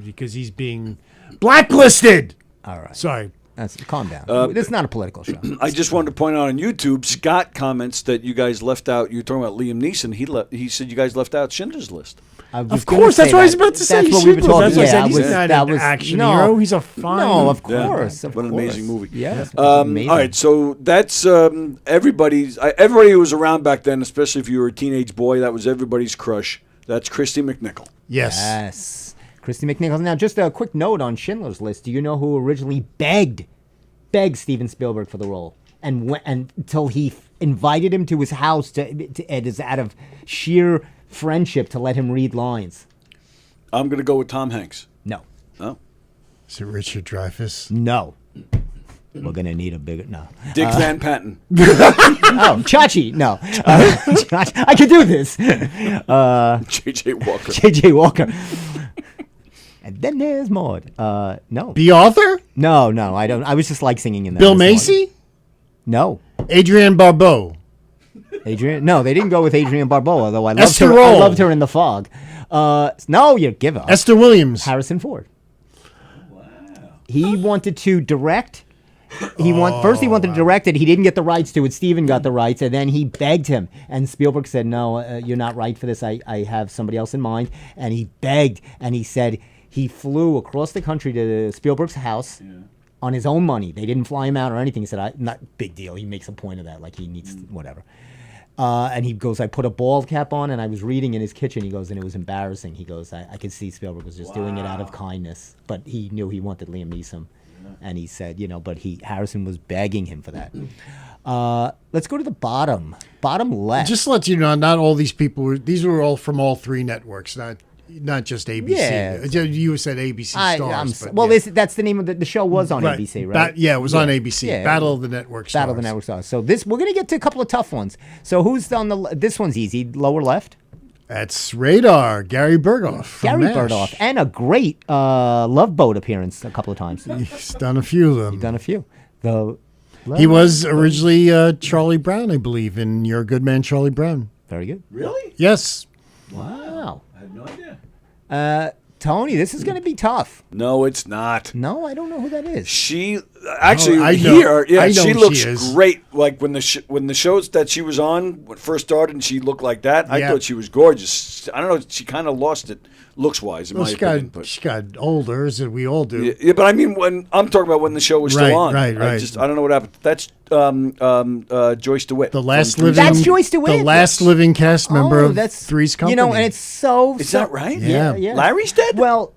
because he's being blacklisted. All right. Sorry. Calm down. This is not a political show. I just wanted to point out on YouTube, Scott comments that you guys left out. You were talking about Liam Neeson. He said you guys left out Schindler's List. I was Of gonna course, that's say what I was that. about to say. That's what we were Schindler's. talking. That's what I Yeah, said. He's not that an was action no, hero. He's a fine. No, of Yeah. course. Of What an course. amazing movie. Yes. All right, so that's everybody who was around back then, especially if you were a teenage boy, that was everybody's crush. That's Christy McNichol. Yes. Yes. Christy McNichol. Now, just a quick note on Schindler's List. Do you know who originally begged Steven Spielberg for the role, and until he invited him to his house it is out of sheer friendship to let him read lines? I'm going to go with Tom Hanks. No. Oh. Is it Richard Dreyfuss? No. We're gonna need a bigger no. Dick Van Patten. Oh, Chachi. No. Chachi. I could do this. J.J. Walker. J.J. Walker. And then there's Maud. No. The author? No, I don't. I was just like singing in that. Bill this morning. Macy? No. Adrienne Barbeau. Adrian? No, they didn't go with Adrienne Barbeau, although I loved Esther her. I Roll. loved her in The Fog. No, you give up. Esther Williams. Harrison Ford. Wow. He wanted to direct. First he wanted to direct it. He didn't get the rights to it. Steven got the rights, and then he begged him. And Spielberg said, "No, you're not right for this. I have somebody else in mind." And he begged, and he said he flew across the country to Spielberg's house. Yeah. On his own money. They didn't fly him out or anything. He said, not big deal. He makes a point of that. Like he needs whatever. And he goes, I put a bald cap on and I was reading in his kitchen. He goes, and it was embarrassing. He goes, I could see Spielberg was just doing it out of kindness. But he knew he wanted Liam Neeson. Yeah. And he said, but Harrison was begging him for that. Let's go to the bottom left. Just to let you know, not all these people these were all from all three networks, not just ABC. Yeah. You said ABC Stars. That's the name of the show was on ABC, right? It was on ABC. Yeah. Battle of the Network Stars. Battle of the Network Stars. So we're going to get to a couple of tough ones. So who's on this one's easy, lower left? That's Radar, Gary Berghoff. Gary MASH. Berghoff. And a great Love Boat appearance a couple of times. He's done a few of them. Done a few. He was originally Charlie Brown, I believe, in You're a Good Man, Charlie Brown. Very good. Really? Yes. Wow. I had no idea. Tony, this is going to be tough. No, it's not. No, I don't know who that is. She actually I know she who looks she is. great. Like when the shows that she was on first started, and she looked like that. I Yeah. thought she was gorgeous. I don't know. She kind of lost it looks wise in my opinion. But She got older, as we all do. yeah, but I mean, when I'm talking about when the show was still on, Right. I don't know what happened. That's Joyce DeWitt. The last from living. That's Joyce DeWitt. The last living cast member of that's Three's Company. and it's so. Is that right? Yeah. Larry's dead. Well,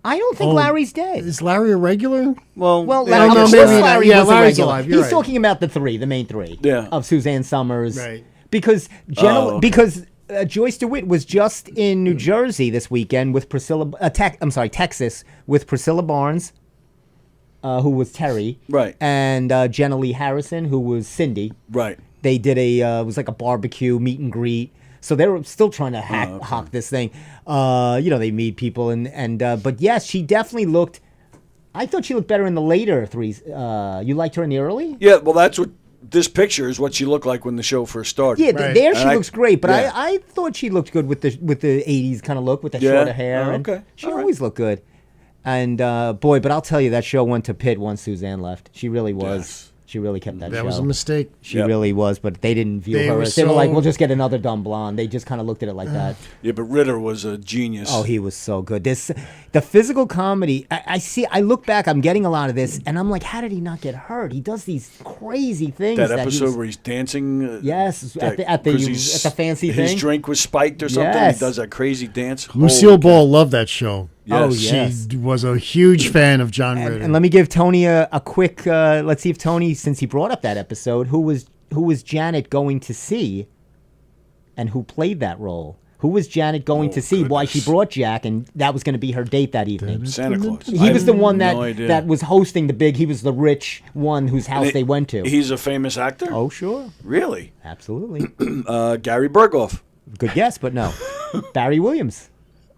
I don't think Oh, Larry's dead. Is Larry a regular? Well, Well, yeah, Larry, no, of maybe course not. Larry Yeah, was a Larry's regular. alive. You're He's right. talking about the main three Yeah. of Suzanne Summers. Right. Because Oh, okay. Joyce DeWitt was just in New Jersey this weekend with Texas with Priscilla Barnes, who was Terry, Right. and Jenna Lee Harrison, who was Cindy. right. They did it was like a barbecue meet and greet. So they were still trying to hack this thing. They meet people but yes, she definitely looked. I thought she looked better in the later threes. You liked her in the early? Yeah, well, that's what this picture is. What she looked like when the show first started. Yeah, Right. there she And looks great. But yeah. I thought she looked good with the '80s kind of look with the Yeah? shorter hair. Oh, and okay. she All right. always looked good. And but I'll tell you, that show went to pit once Suzanne left. She really was. Yes. She really kept that show. That was a mistake. She really was, but they didn't view They her were as... They were like, so- we'll just get another dumb blonde. They just kind of looked at it like that. Yeah, but Ritter was a genius. Oh, he was so good. The physical comedy, I look back, I'm getting a lot of this, and I'm like, how did he not get hurt? He does these crazy things. That episode where he's dancing. Yes, at the 'cause fancy his thing. drink was spiked or something. Yes. He does that crazy dance. Lucille Holy cow. Ball loved that show. Oh, Yes. yes. She was a huge fan of John Ritter. And let me give Tony a quick. Let's see if Tony, since he brought up that episode, who was Janet going to see, and who played that role? Who was Janet going to see? Why she goodness. brought Jack, and that was going to be her date that evening. Santa Claus. He was the one no idea. that was hosting the big. He was the rich one whose house they went to. He's a famous actor? Oh, sure, Really? absolutely. Gary Berghoff. Good guess, but no. Barry Williams.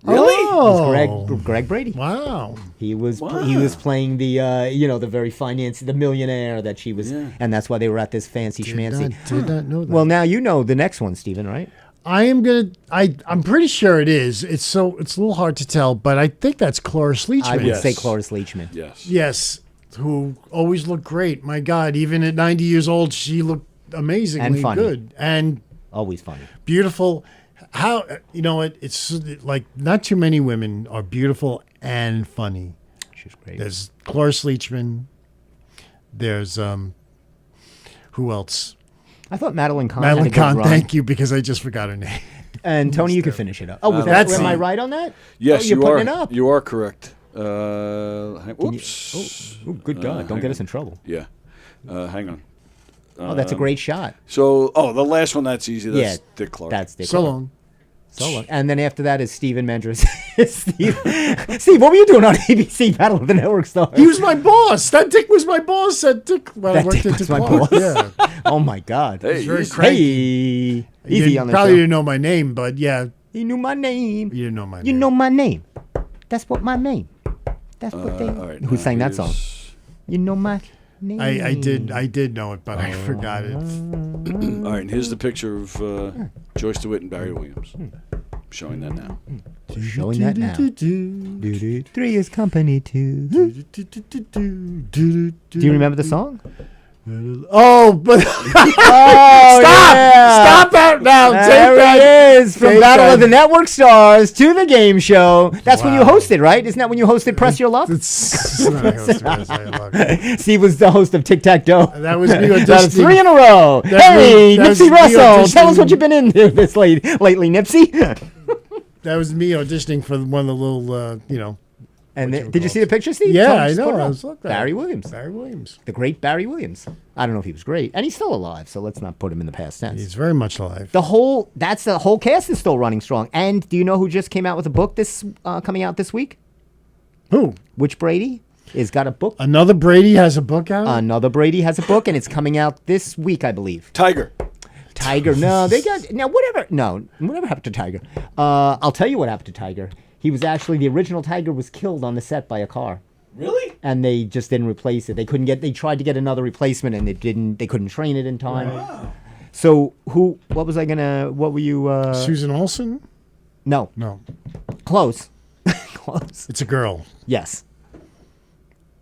Really? It was Oh, Greg Brady. wow. He was Wow. he was playing the the very the millionaire that she was, Yeah. and that's why they were at this fancy schmancy. Did not know that. Well, now you know the next one, Stephen, right? I'm pretty sure it is. It's a little hard to tell, but I think that's Cloris Leachman. I would Yes. say Cloris Leachman. Yes. Yes, who always looked great. My God, even at 90 years old, she looked amazingly And funny. good and Always funny. beautiful. How it's like not too many women are beautiful and funny. She's great. There's Cloris Leachman. There's who else? I thought Madeline Kahn Madeline had a good Kahn. run. Thank you, because I just forgot her name. And Tony, you can finish it up. Oh, That's am I it. right on that? Yes, oh, you're you putting are. it up. You are correct. Whoops. Oh, good God! Don't get us in trouble. Yeah. Hang on. Oh, that's a great shot. So, the last one, that's easy. That's Yeah, Dick Clark. That's Dick So Clark. long. So long. And then after that is Stephen Mendres. Steve, what were you doing on ABC Battle of the Network Stars? He was my boss. That Dick was my boss. That Dick. Well, I That worked Dick at was Dick my Clark. boss. Yeah. Oh my God! Hey, very easy. cranky. Hey, easy You on the probably show. didn't know my name, but yeah, He knew my name. you didn't know my name. You know my name. That's what my name. That's what they. all right, Who now sang that song? here's- You know my name. I did know it, but I forgot it. All right, and here's the picture of Joyce DeWitt and Barry Williams. Showing that now. Showing that now. Three is company two. Do you remember the song? Oh, but Oh, stop out now. Take There that. it is, from Take Battle that. of the Network Stars to the game show. That's when you Wow. hosted, right? Isn't that when you hosted Press Your Luck? It's not a host of As I Look. Steve was the host of Tic Tac Toe. That was me That auditioning. is 3 in a row. That's Hey, me- that's Nipsey me Russell, tell us auditioning. what you've been into lately, Nipsey. That was me auditioning for one of the little, And What you did you see the picture, Steve? Yeah, Tony I just know. put it I up. was looking at Barry it. Williams, Barry Williams. the great Barry Williams. I don't know if he was great, and he's still alive, so let's not put him in the past tense. He's very much alive. The whole cast is still running strong. And do you know who just came out with a book coming out this week? Who? Which Brady has got a book? Another Brady has a book out? Another Brady has a book, and it's coming out this week, I believe. Tiger. Tiger. No, they got now. Whatever happened to Tiger? I'll tell you what happened to Tiger. He was actually the original Tiger was killed on the set by a car, Really? and they just didn't replace it. They couldn't get. They tried to get another replacement, and it didn't. They couldn't train it in time. Wow. So who? What was I gonna? What were you? Susan Olsen? No, No. close, close. It's a girl. Yes,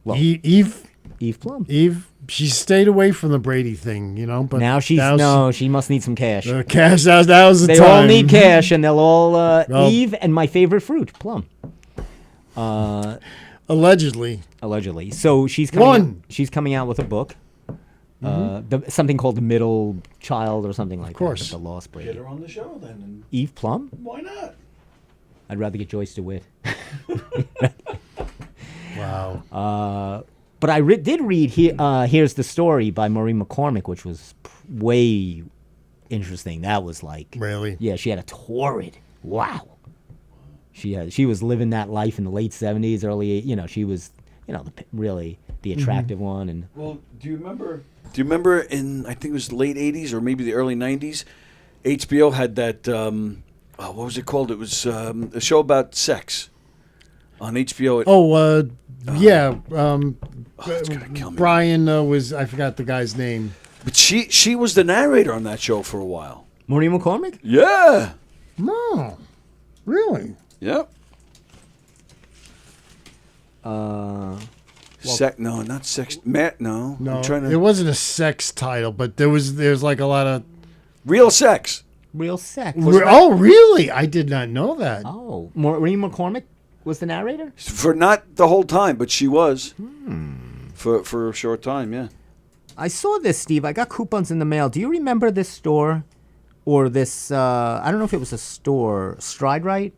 Well- Eve? Eve Plum. Eve? She stayed away from the Brady thing, But Now she must need some cash. Cash, that was the They time. all need cash, and they'll all Well- Eve and my favorite fruit, plum. Allegedly. Allegedly. So she's coming. One. She's coming out with a book. Something called The Middle Child or something like course. that. The Lost Get Brady. her on the show then. And Eve Plum. why not? I'd rather get Joyce DeWitt. Wow. But I did read Here's the Story by Maureen McCormick, which was way interesting. That was like Really? Yeah, she had a torrid. Wow. She was living that life in the late 70s, early. She was really the attractive one, and Well, do you remember in, I think it was the late 80s or maybe the early 90s, HBO had that, what was it called? It was a show about sex on HBO. Yeah. It's gonna kill me. Brian I forgot the guy's name. But she was the narrator on that show for a while. Maureen McCormick. Yeah. No. Really? Yep. No, not sex. Matt, no. No, I'm trying it to. wasn't a sex title, but there's like a lot of. Real sex. Real sex. Oh, really? I did not know that. Oh, Maureen McCormick was the narrator? For not the whole time, but she was. For a short time, yeah. I saw this, Steve. I got coupons in the mail. Do you remember this store? Or this, I don't know if it was a store, Stride Right?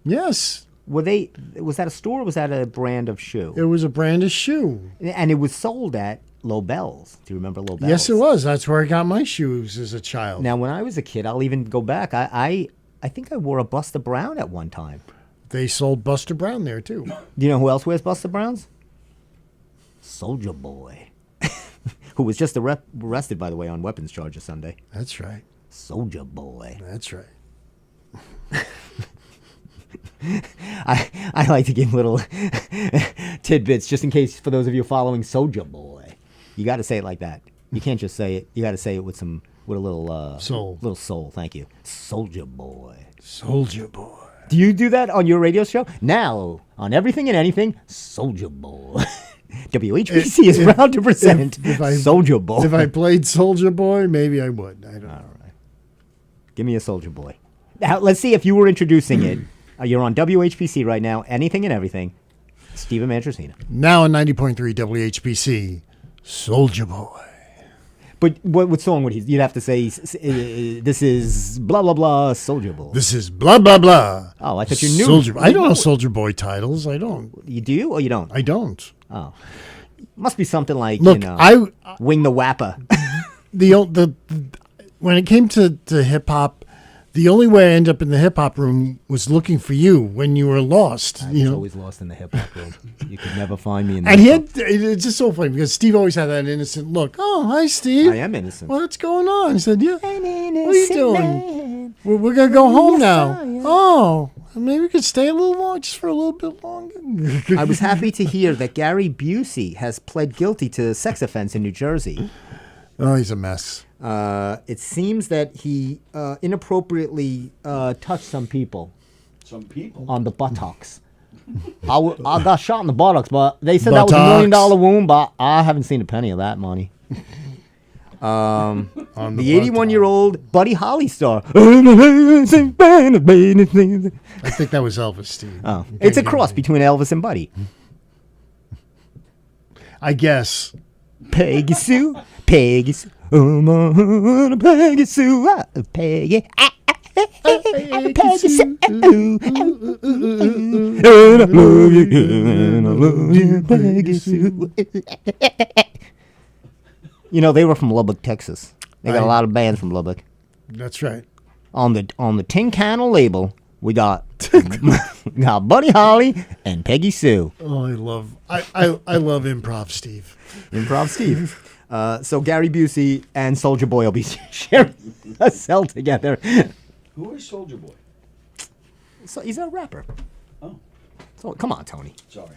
Yes, Was that a store or was that a brand of shoe? it was a brand of shoe. And it was sold at Lobel's. Do you remember Lobel's? Yes, it was. That's where I got my shoes as a child. Now, when I was a kid, I'll even go back. I think I wore a Buster Brown at one time. They sold Buster Brown there too. Do you know who else wears Buster Browns? Soldier Boy, who was just arrested, by the way, on weapons charges Sunday. That's right. Soldier Boy. That's right. I like to give little tidbits just in case for those of you following Soldier Boy. You got to say it like that. You can't just say it. You got to say it with a little Soul. Little soul. Thank you. Soldier Boy. Soldier Boy. Do you do that on your radio show? Now, on Everything and Anything, Soldier Boy. WHBC is proud to present Soldier Boy. If I played Soldier Boy, maybe I would. I don't know. All right. Give me a Soldier Boy. Now, let's see if you were introducing it. You're on WHPC right now, Anything and Everything. Stephen Mantrosina. Now on 90.3 WHBC, Soldier Boy. But what song would he? You'd have to say, this is blah, blah, blah, Soldier Boy. This is blah, blah, blah. Oh, I thought you knew. Soldier. I don't know Soldier Boy titles. I don't. You do or you don't? I don't. Oh. Must be something like, Look, Wing the Wapper. the when it came to hip hop, the only way I ended up in the hip hop room was looking for you when you were lost. I was always lost in the hip hop room. You could never find me in the And hip-hop. it's just so funny because Steve always had that innocent look. Oh, hi, Steve. I am innocent. What's going on? He said, yeah. An What are you innocent doing? man. We're going to go home Yes, now. I am. Oh, maybe we could stay a little long, just for a little bit longer. I was happy to hear that Gary Busey has pled guilty to a sex offense in New Jersey. Oh, he's a mess. It seems that he inappropriately touched some people Some people. on the buttocks. I got shot in the buttocks, but they said that was $1 Buttocks. million wound, but I haven't seen a penny of that money. On The 81-year-old Buddy Holly star. I I think that was Elvis, Steve. Oh, it's a cross between Elvis and Buddy. I guess. Peggy Sue, Peggy Sue, Peggy Sue, Peggy. Peggy Sue, and I love you, and I love you, Peggy Sue. You know, they were from Lubbock, Texas. They got a lot of bands from Lubbock. That's right. On the Tin Candle label, we got Buddy Holly and Peggy Sue. Oh, I love improv, Steve. Improv Steve. So Gary Busey and Soldier Boy will be sharing a cell together. Who is Soldier Boy? So he's a rapper. Oh, So come on, Tony. sorry.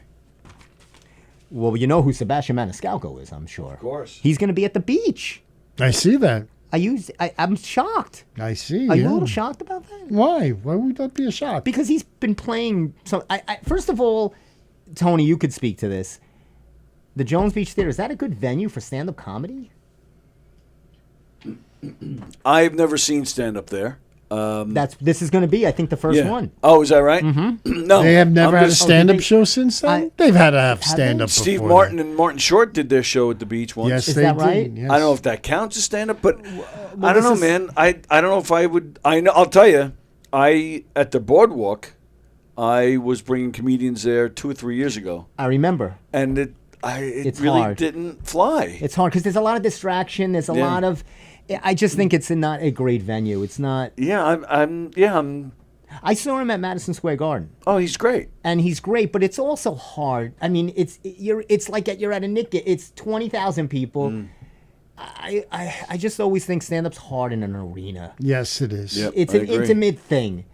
Well, you know who Sebastian Maniscalco is, I'm sure. Of course. He's going to be at the beach. I see that. I'm shocked. I see. Are you yeah. a little shocked about that? Why? Why would that be a shock? Because he's been playing. So, first of all, Tony, you could speak to this. The Jones Beach Theater, is that a good venue for stand-up comedy? I've never seen stand-up there. This is going to be, I think, the first one. Oh, is that right? Mm-hmm. No. They have never I'm had a just- stand-up they- show since then? I- They've had to have they? stand-up Steve before Martin that. and Martin Short did their show at the beach once. Yes, Is they that did. right? Yes. I don't know if that counts as stand-up, but I don't this know, is- man. I don't know if I would. I know. I'll tell you. At the boardwalk, I was bringing comedians there 2 or 3 years ago, I remember. and it It's really hard. didn't fly. It's hard because there's a lot of distraction. There's a Yeah. lot of. I just think it's not a great venue. It's not. I'm. I saw him at Madison Square Garden, Oh, he's great. and he's great, but it's also hard. I mean, it's like you're at a Nick. It's 20,000 people. Mm. I just always think stand-up's hard in an arena. Yes, it is. Yep. It's I an agree. Mm-hmm. intimate thing,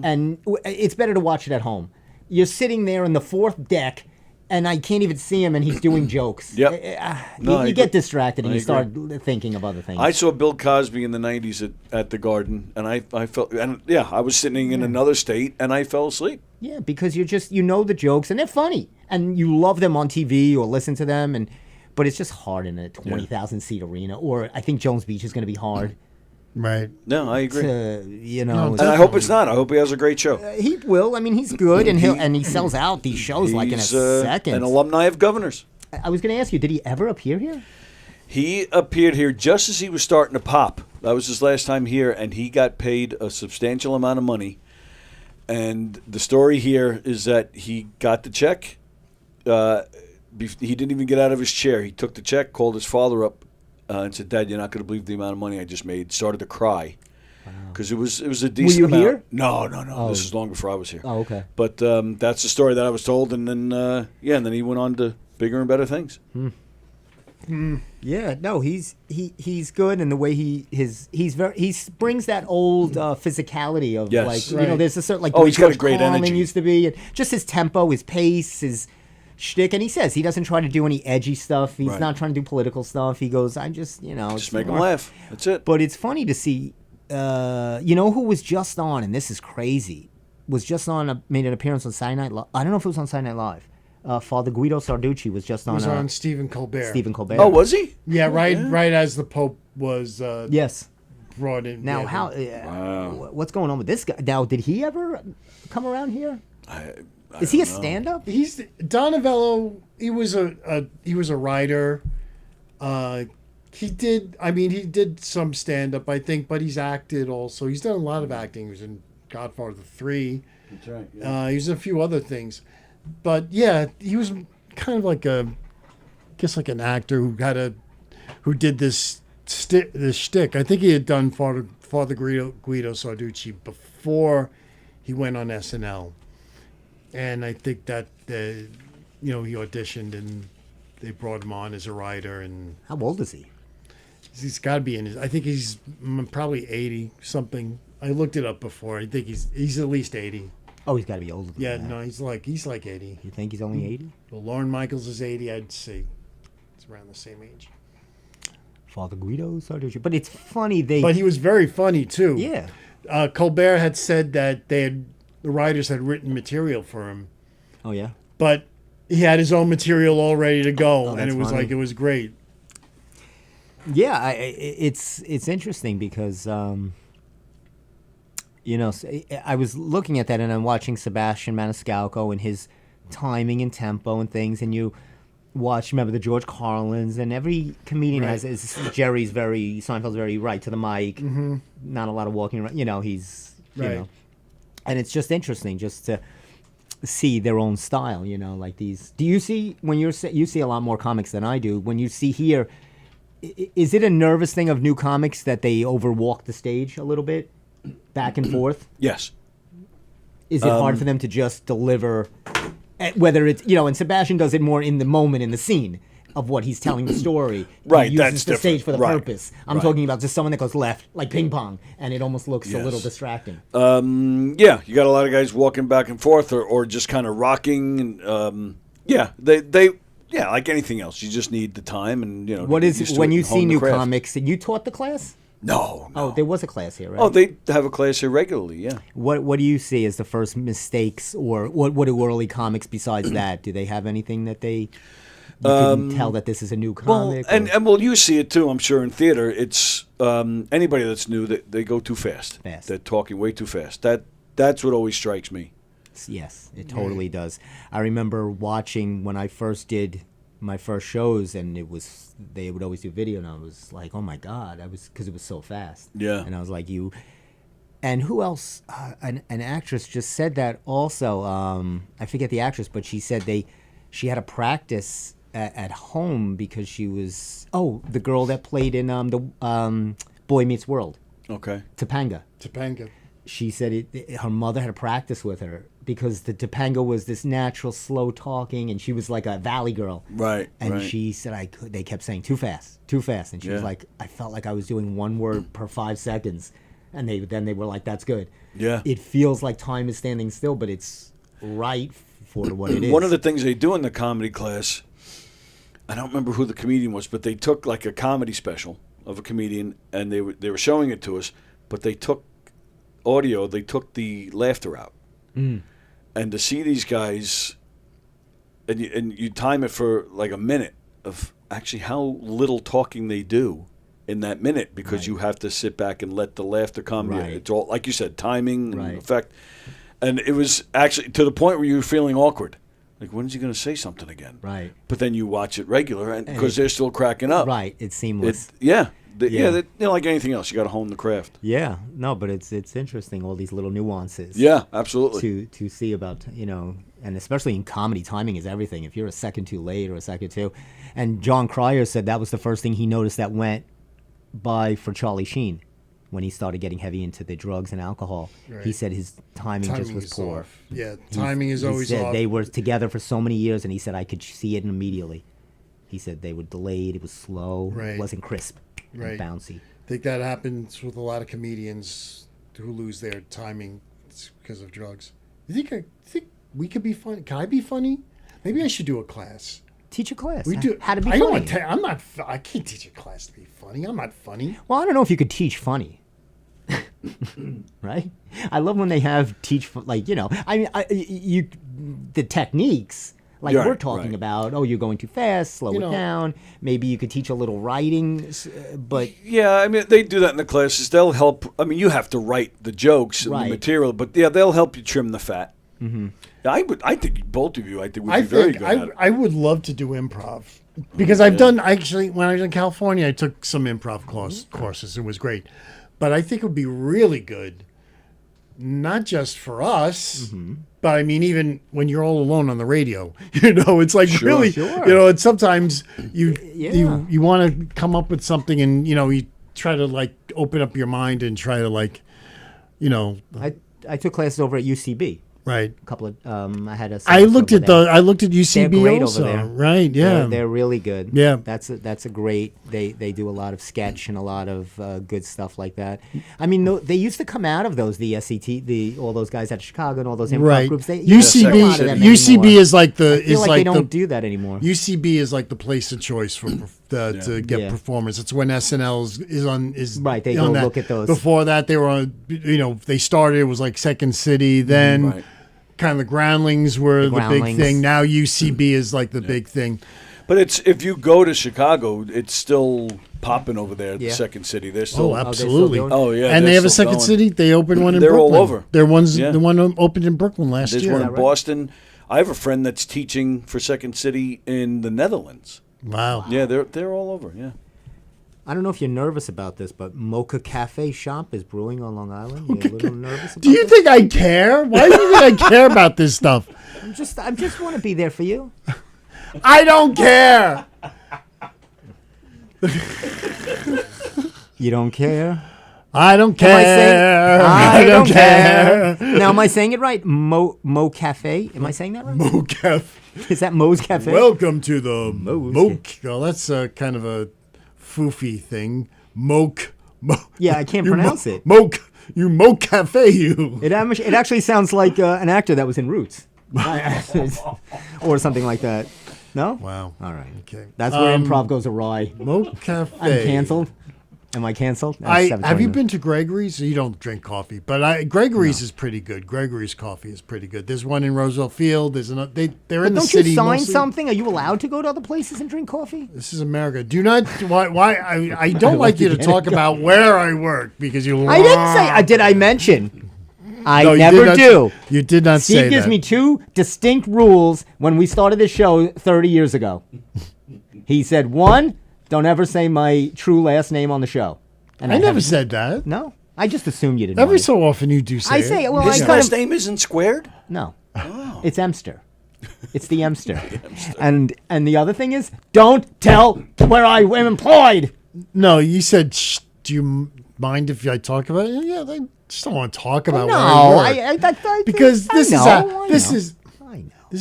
and it's better to watch it at home. You're sitting there in the fourth deck, and I can't even see him, and he's doing jokes. Yep. No, I You get agree. distracted, and I you start thinking of other things. I saw Bill Cosby in the '90s at the Garden, and I felt, and yeah, I was sitting in another state, and I fell asleep. Yeah, because you know the jokes and they're funny. and you love them on TV or listen to them, but it's just hard in a 20,000 seat arena. Or I think Jones Beach is going to be hard. Right. No, I agree. No, And I hope it's not. I hope he has a great show. He will. I mean, he's good, and he sells out these shows like in a second. An alumni of Governors. I was going to ask you, did he ever appear here? He appeared here just as he was starting to pop. That was his last time here, and he got paid a substantial amount of money. And the story here is that he got the check. He didn't even get out of his chair. He took the check, called his father up, and said, "Dad, you're not going to believe the amount of money I just made." Started to cry because it was a decent you amount. here? No. Oh. This is long before I was here. Oh, okay. But that's the story that I was told, and then and then he went on to bigger and better things. Yeah, no, he's good, and the way he brings that old physicality of Yes. like Right. there's a certain like Oh, the way he's got a George great Carlin energy. used to be, and just his tempo, his pace, his shtick, and he says he doesn't try to do any edgy stuff. He's Right. not trying to do political stuff. He goes, I'm just Just make him laugh. That's it. But it's funny to see, who was just on, and this is crazy, made an appearance on Saturday Night Live. I don't know if it was on Saturday Night Live. Father Guido Sarducci was just It was on on Stephen Colbert. Stephen Colbert. Oh, was he? Yeah, right as the Pope was Yes. brought in. Now, yeah, how? What's going on with this guy? Now, did he ever come around here? Is he a stand-up? He's Donavello. He was a writer. He did some stand-up, I think, but he's acted also. He's done a lot of acting. He was in Godfather 3. That's right. Yeah. He was in a few other things. But yeah, he was kind of like an actor who did this shtick. I think he had done Father Guido Sarducci before he went on SNL, and I think that he auditioned and they brought him on as a writer, and How old is he? he's got to be in his. I think he's probably 80 something. I looked it up before. I think he's at least 80. Oh, he's got to be older than Yeah, that. no, he's like 80. You think he's only 80? Well, Lorne Michaels is 80. I'd say it's around the same age. Father Guido Sarducci. But it's funny But he was very funny too. Yeah. Colbert had said that the writers had written material for him, Oh, yeah? but he had his own material all ready to go, and that's it was funny. like it was great. Yeah, it's interesting because, I was looking at that and I'm watching Sebastian Maniscalco and his timing and tempo and things, and you remember the George Carlins, and every comedian Right. Seinfeld's very right to the mic, not a lot of walking around, he's, Right. and it's just interesting just to see their own style, like these. Do you see, when you see a lot more comics than I do, when you see here, is it a nervous thing of new comics that they overwalk the stage a little bit, back and forth? Yes. Is it hard for them to just deliver, whether it's, and Sebastian does it more in the moment, in the scene of what he's telling the story. Right, He uses that's the stage different. for the Right, purpose. I'm right. talking about just someone that goes left, like ping pong, and it almost looks a little Yes. distracting. Yeah, you got a lot of guys walking back and forth or just kind of rocking. And, they like anything else. You just need the time and, What get is used to when it you and hone see the new craft. comics? You taught the class? No. Oh, there was a class here, right? Oh, they have a class here regularly, yeah. What do you see as the first mistakes, or what do early comics besides that? Do they have anything that you can tell that this is a new Well, comic? and you see it too, I'm sure, in theater. It's anybody that's new, they go too fast. Fast. They're talking way too fast. That's what always strikes me. Yes, it totally does. I remember watching when I first did my first shows, and they would always do video, and I was like, oh my God, because it was so fast. Yeah. And I was like, and who else? An actress just said that also. I forget the actress, but she said she had to practice at home because she was the girl that played in the Boy Meets World, Okay. Topanga. She said her mother had to practice with her because the Topanga was this natural, slow talking, and she was like a valley girl. Right. And right. she said they kept saying too fast, and she was Yeah. like, I felt like I was doing one word per 5 seconds, and they were like, that's good. Yeah. It feels like time is standing still, but it's right for what it is. One of the things they do in the comedy class, I don't remember who the comedian was, but they took like a comedy special of a comedian, and they were showing it to us, but they took the laughter out. And to see these guys and you time it for like a minute of actually how little talking they do in that minute, because you have to sit back and let the laughter come. Right. It's all, like you said, timing and Right. effect. And it was actually to the point where you were feeling awkward. Like, when is he going to say something again? Right. But then you watch it regular, and because it- they're still cracking up. Right. It's seamless. Yeah. Yeah. Like anything else, you got to hone the craft. Yeah. No, but it's interesting, all these little nuances. Yeah, absolutely. To see about, and especially in comedy, timing is everything. If you're a second too late or a second too, and John Cryer said that was the first thing he noticed that went by for Charlie Sheen when he started getting heavy into the drugs and alcohol. Right. He said his timing just Timing was is poor. off. Yeah, timing is He always said off. they were together for so many years, and he said I could see it immediately. He said they were delayed. It was slow. Right. It wasn't crisp Right. and bouncy. I think that happens with a lot of comedians who lose their timing because of drugs. You think we could be funny? Can I be funny? Maybe I should do a class. Teach a class. We do. How to be I don't funny. want to. I'm not. I can't teach a class to be funny. I'm not funny. Well, I don't know if you could teach funny. Right? I love when they have the techniques, like Yeah, we're talking right. about, you're going too fast, slow You it know- down. Maybe you could teach a little writing, but Yeah, I mean, they do that in the classes. They'll help. I mean, you have to write the jokes and Right. the material, but yeah, they'll help you trim the fat. Mm-hmm. I think both of you, would be very good at it. I would love to do improv because I've done actually when I was in California, I took some improv courses. It was great, but I think it would be really good, not just for us, but I mean even when you're all alone on the radio, it's like really, Sure. and sometimes you you want to come up with something and you try to like open up your mind and try to like, I took classes over at UCB. right. A couple of I had a. I looked at the. UCB They're great also, over there. right? Yeah, They're really good. Yeah. That's a great. They do a lot of sketch and a lot of good stuff like that. I mean, they used to come out of those the SCT, all those guys out of Chicago and all those improv right. groups. You don't see a lot of them anymore. UCB is like the I feel like they don't do that anymore. UCB is like the place of choice for to get Yeah. performers. It's when SNL is Right, they on go that. look at those. Before that, they were on. They started. It was like Second City. Then Right. kind of the Groundlings were the big Groundlings. thing. Now UCB is like the big thing. But if you go to Chicago, it's still popping over there. Yeah. The Second City, they're still. Oh, absolutely. doing- Oh, yeah, and they're they have a still Second going. City. They opened one in They're all Brooklyn. over. The Yeah. one opened in Brooklyn last There's year. one in Boston. I have a friend that's teaching for Second City in the Netherlands. Wow. Yeah, they're all over. Yeah. I don't know if you're nervous about this, but Mocha Cafe Shop is brewing on Long Island. You're a little nervous about Do you this? think I care? Why do you think I care about this stuff? I just want to be there for you. I don't care. You don't care? I don't Am I saying- care. I don't care. Now, am I saying it right? Mo Cafe? Am I saying that right? Mocaf. Is that Mo's Cafe? Welcome to the Mo's Moke. Well, that's kind of a foofy thing. Moke. Yeah, I can't pronounce it. Moke. You Moke Cafe, you. It actually sounds like an actor that was in Roots. Or something like that. No? Wow. All right. Okay. That's where improv goes awry. Moke Cafe. I'm canceled. Am I canceled? That's Have you 7:29. been to Gregory's? You don't drink coffee, but Gregory's is pretty good. Gregory's coffee is pretty good. There's one in Roosevelt Field. There's another. They're in the Don't city. you sign mostly. something? Are you allowed to go to other places and drink coffee? This is America. Do not. Why? I don't like you to talk about where I work because you. I didn't say. Did I mention? I No, you never did not- do. You did not say Steve gives that. me two distinct rules when we started this show 30 years ago. He said, one, don't ever say my true last name on the show. And I never haven't. said that. No, I just assumed you didn't. Every want it. so often you do say I it. say it. Well, His I kind last of name isn't squared. no. It's Emster. It's the Emster. And the other thing is, don't tell where I am employed. No, you said, Shh, do you mind if I talk about it? Yeah, I just don't want to talk about where No, I work. because Because I know. this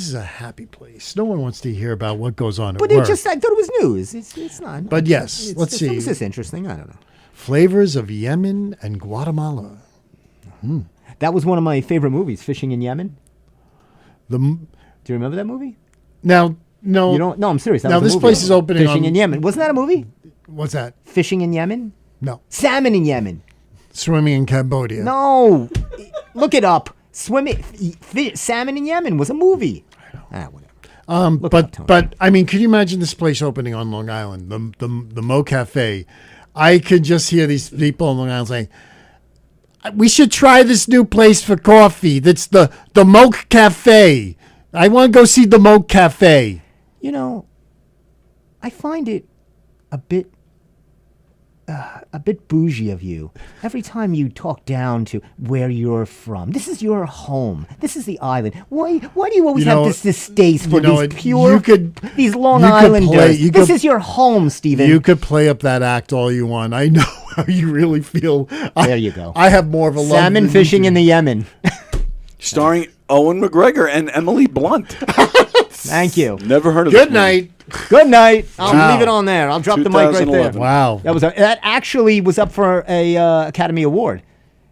is a happy place. No one wants to hear about what goes on But at work. I thought it was news. It's not. But yes, It's let's just, see. Is this interesting? I don't know. Flavors of Yemen and Guatemala. That was one of my favorite movies, Fishing in Yemen. The Do you remember that movie? now no. You don't? No, I'm serious. That Now, was a this movie. place is opening Fishing on- in Yemen. Wasn't that a movie? What's that? Fishing in Yemen? No, Salmon in Yemen. swimming in Cambodia. No. Look it up. Salmon in Yemen was a movie. Whatever. Look it up, Tony. But I mean, could you imagine this place opening on Long Island, the Mo Cafe? I could just hear these people on Long Island saying, "We should try this new place for coffee. That's the Moke Cafe. I want to go see the Moke Cafe." You know, I find it a bit bougie of you. Every time you talk down to where you're from, this is your home. This is the island. Why do you always have this distaste for these Long Islanders? This is your home, Stephen. You could play up that act all you want. I know how you really feel. There you go. I have more of a love salmon fishing in the Yemen. Starring Owen McGregor and Emily Blunt. Thank you. Never heard of Good this night. Good night. I'll Wow. leave it on there. I'll drop the mic right there. 2011. Wow. That actually was up for a Academy Award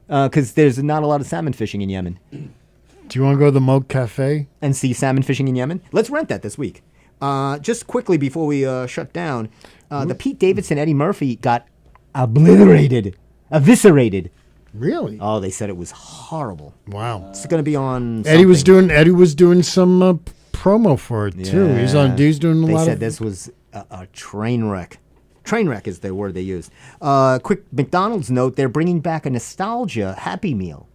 because there's not a lot of salmon fishing in Yemen. Do you want to go to the Moke Cafe? And see salmon fishing in Yemen? Let's rent that this week. Just quickly before we shut down, the Pete Davidson Eddie Murphy got eviscerated. Really? Oh, they said it was horrible. Wow. It's going to be on. Eddie was something. doing some promo for it too. Yeah. He's doing a They lot said of. this was a train wreck. Train wreck is the word they used. Quick McDonald's note: they're bringing back a nostalgia Happy Meal.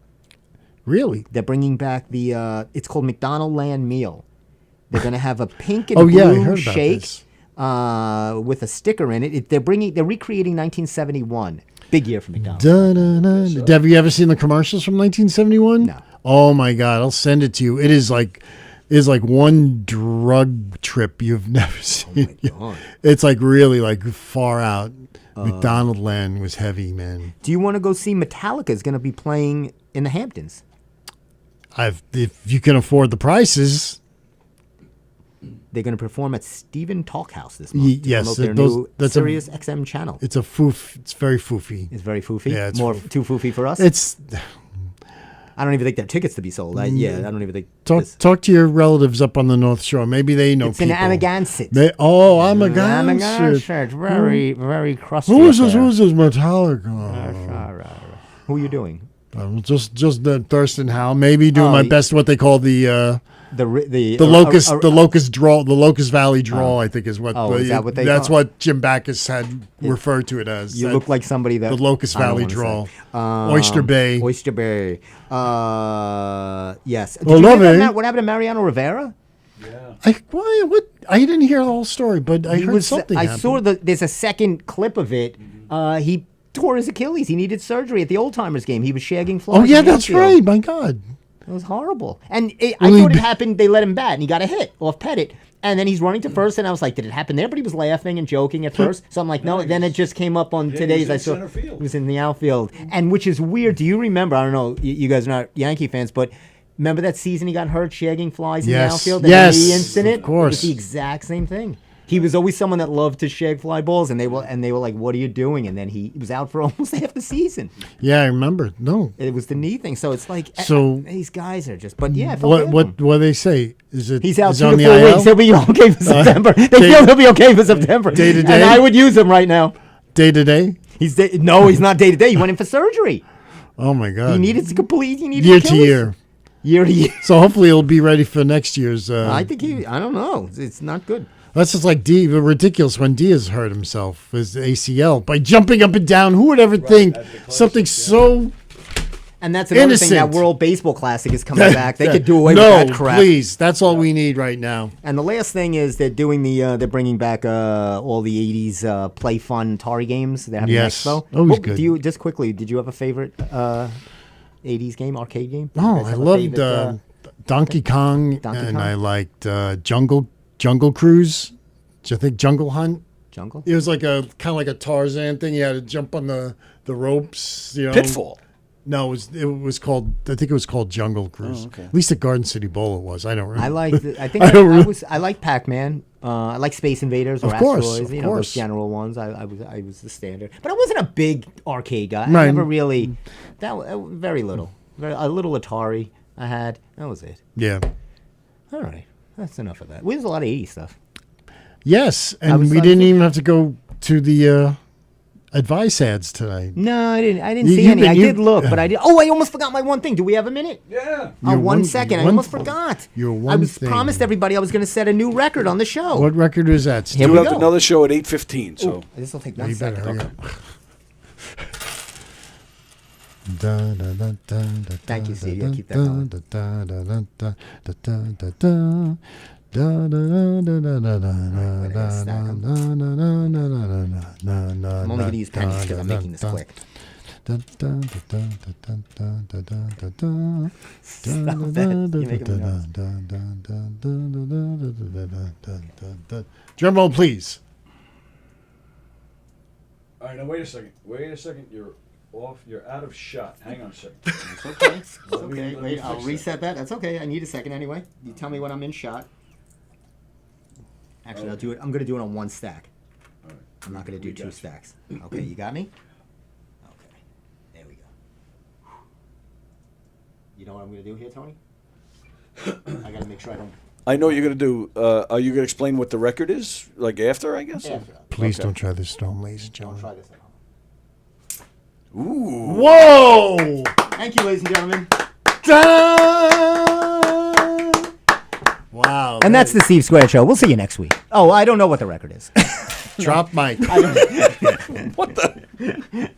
Really? They're bringing back the. It's called McDonald Land Meal. They're going to have a pink and I blue heard about shake this. with a sticker in it. They're recreating 1971. Big year for McDonald's. Have you ever seen the commercials from 1971? No. Oh my God, I'll send it to you. It is like one drug trip you've never seen. God. It's like really like far out. McDonald Land was heavy, man. Do you want to go see Metallica is going to be playing in the Hamptons? If you can afford the prices. They're going to perform at Stephen Talk House this month. To Yes, promote their new Sirius XM channel. It's a foof. It's very foofy. It's very foofy. Yeah, it's too foofy for us. It's I don't even think there are tickets to be sold. I don't even think. talk to your relatives up on the North Shore. Maybe they know It's people. in Amagansett. Amagansett. It's very, very crusty. Who's up this? there. Who's this Metallica? Who are you doing? Just the Thurston Howell. Maybe doing my best. What they call the locust valley drawl. I think is what. Is that what they That's call what Jim Backus had referred to it as. You look like somebody that the Locust I don't Valley wanna drawl. say. Oyster Bay. Oyster Bay. Yes. Did Well, you love hear it. that? What happened to Mariano Rivera? What? I didn't hear the whole story, but I heard something. I happened. saw there's a second clip of it. He tore his Achilles. He needed surgery at the Old Timers game. He was shagging flies. Oh yeah, in the that's outfield. right. My God. It was horrible. And I Well, thought it happened. They let him bat, and he got a hit off Pettit. And then he's running to first, and I was like, did it happen there? But he was laughing and joking at first. So I'm like, no. Then it just came up on today's. he I was saw in center field. he was in the outfield. And which is weird. Do you remember? I don't know. You guys are not Yankee fans, but remember that season he got hurt shagging flies in the Yes. outfield? Yes, The incident? of course. It was the exact same thing. He was always someone that loved to shag fly balls, and they were like, "What are you doing?" And then he was out for almost half the season. Yeah, I remember. No. It was the knee thing, so it's like So- these guys are just. But yeah, I felt bad for him. What they say? Is it? He's out is it 2 on to the 4 IL? weeks. He'll be okay for September. They day- feel he'll be okay for September. Day to day? And I would use him right now. Day to day. He's not day to day. He went in for surgery. Oh my God. He needed to complete. He needed year to to year. Year to year. So hopefully he'll be ready for next year's. I think I don't know. It's not good. That's just like ridiculous when Diaz hurt himself, his ACL, by jumping up and down. Who would ever think something so And that's another thing. That innocent. World Baseball Classic is coming back. They could do away with that crap. No, please. That's all we need right now. And the last thing is they're doing they're bringing back all the '80s Play Fun Atari games. They're having Yes. an expo. Always good. Do you just quickly? Did you have a favorite '80s game, arcade game? Did you Oh, guys I have a loved favorite, Donkey Kong, Donkey and Kong? I liked Jungle Cruise. Do you think Jungle Hunt? Jungle. It was like kind of like a Tarzan thing. You had to jump on the ropes. You know. Pitfall. No, it was called. I think it was called Jungle Cruise. Oh, okay. At least at Garden City Bowl it was. I don't remember. I like. I think I don't really- I like Pac-Man. I like Space Invaders or Of course, Asteroids. of You know, those course. general ones. I was the standard, but I wasn't a big arcade guy. I Right. never really. Very little. A little Atari I had. That was it. Yeah. All right, that's enough of that. We had a lot of '80s stuff. Yes, I and was we like- didn't even have to go to the advice ads tonight. No, I didn't You- see you've any. been- I you- did look, but I did. Oh, I almost forgot my one thing. Do we have a minute? Yeah. Oh, Your 1 one- second. I one- almost forgot. your I one was thing. promised everybody I was going to set a new record on the show. What record is that, Steve? Here We we have go. another show at 8:15. So This will take Yeah, 1 you better second. hurry up. Da, da, da, da, da, Thank you, da, Steve. da, Yeah, keep that da, going. da, da, da, da, da, da, da, da. Da, da, da, da, da, da, da, I'm gonna stack 'em. da, da, da, da, da, da, da, I'm only going to use pennies because I'm making this quick. Da, da, da, da, da, da, da, da, da, da. Stop that. You're making me nervous. Drum roll, please. all right, now wait a second. Wait a second. You're off. You're out of shot. Hang on a second. It's okay. It's Let me- okay. let me Wait, I'll fix reset that. That's okay. I need a second anyway. You tell me when I'm in shot. Actually, I'll do it. I'm going to do it on one stack. All right. I'm not going to do We got two you. stacks. Okay, you got me? Okay. There we go. You know what I'm going to do here, Tony? I got to make sure I don't. I know what you're going to do. Are you going to explain what the record is? Like after, I guess? Yeah, Please Okay. don't try this at home, ladies and don't gentlemen. try this at home. Ooh. Whoa! Thank you, ladies and gentlemen. Wow. And that's the Steve Square Show. We'll see you next week. Oh, I don't know what the record is. drop mic. What the?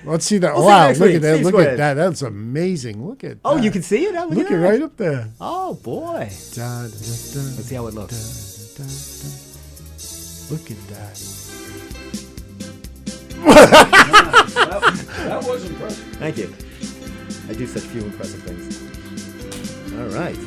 Let's see that. We'll see you Wow, next look week. at that. Steve Look Squared. at that. That's amazing. Look at Oh, that. you can see it? Oh, Look at it that. right up there. Oh, boy. Da, da, da, Let's see how it looks. da, da, da. Look at that. That was impressive. Thank you. I do such few impressive things. All right.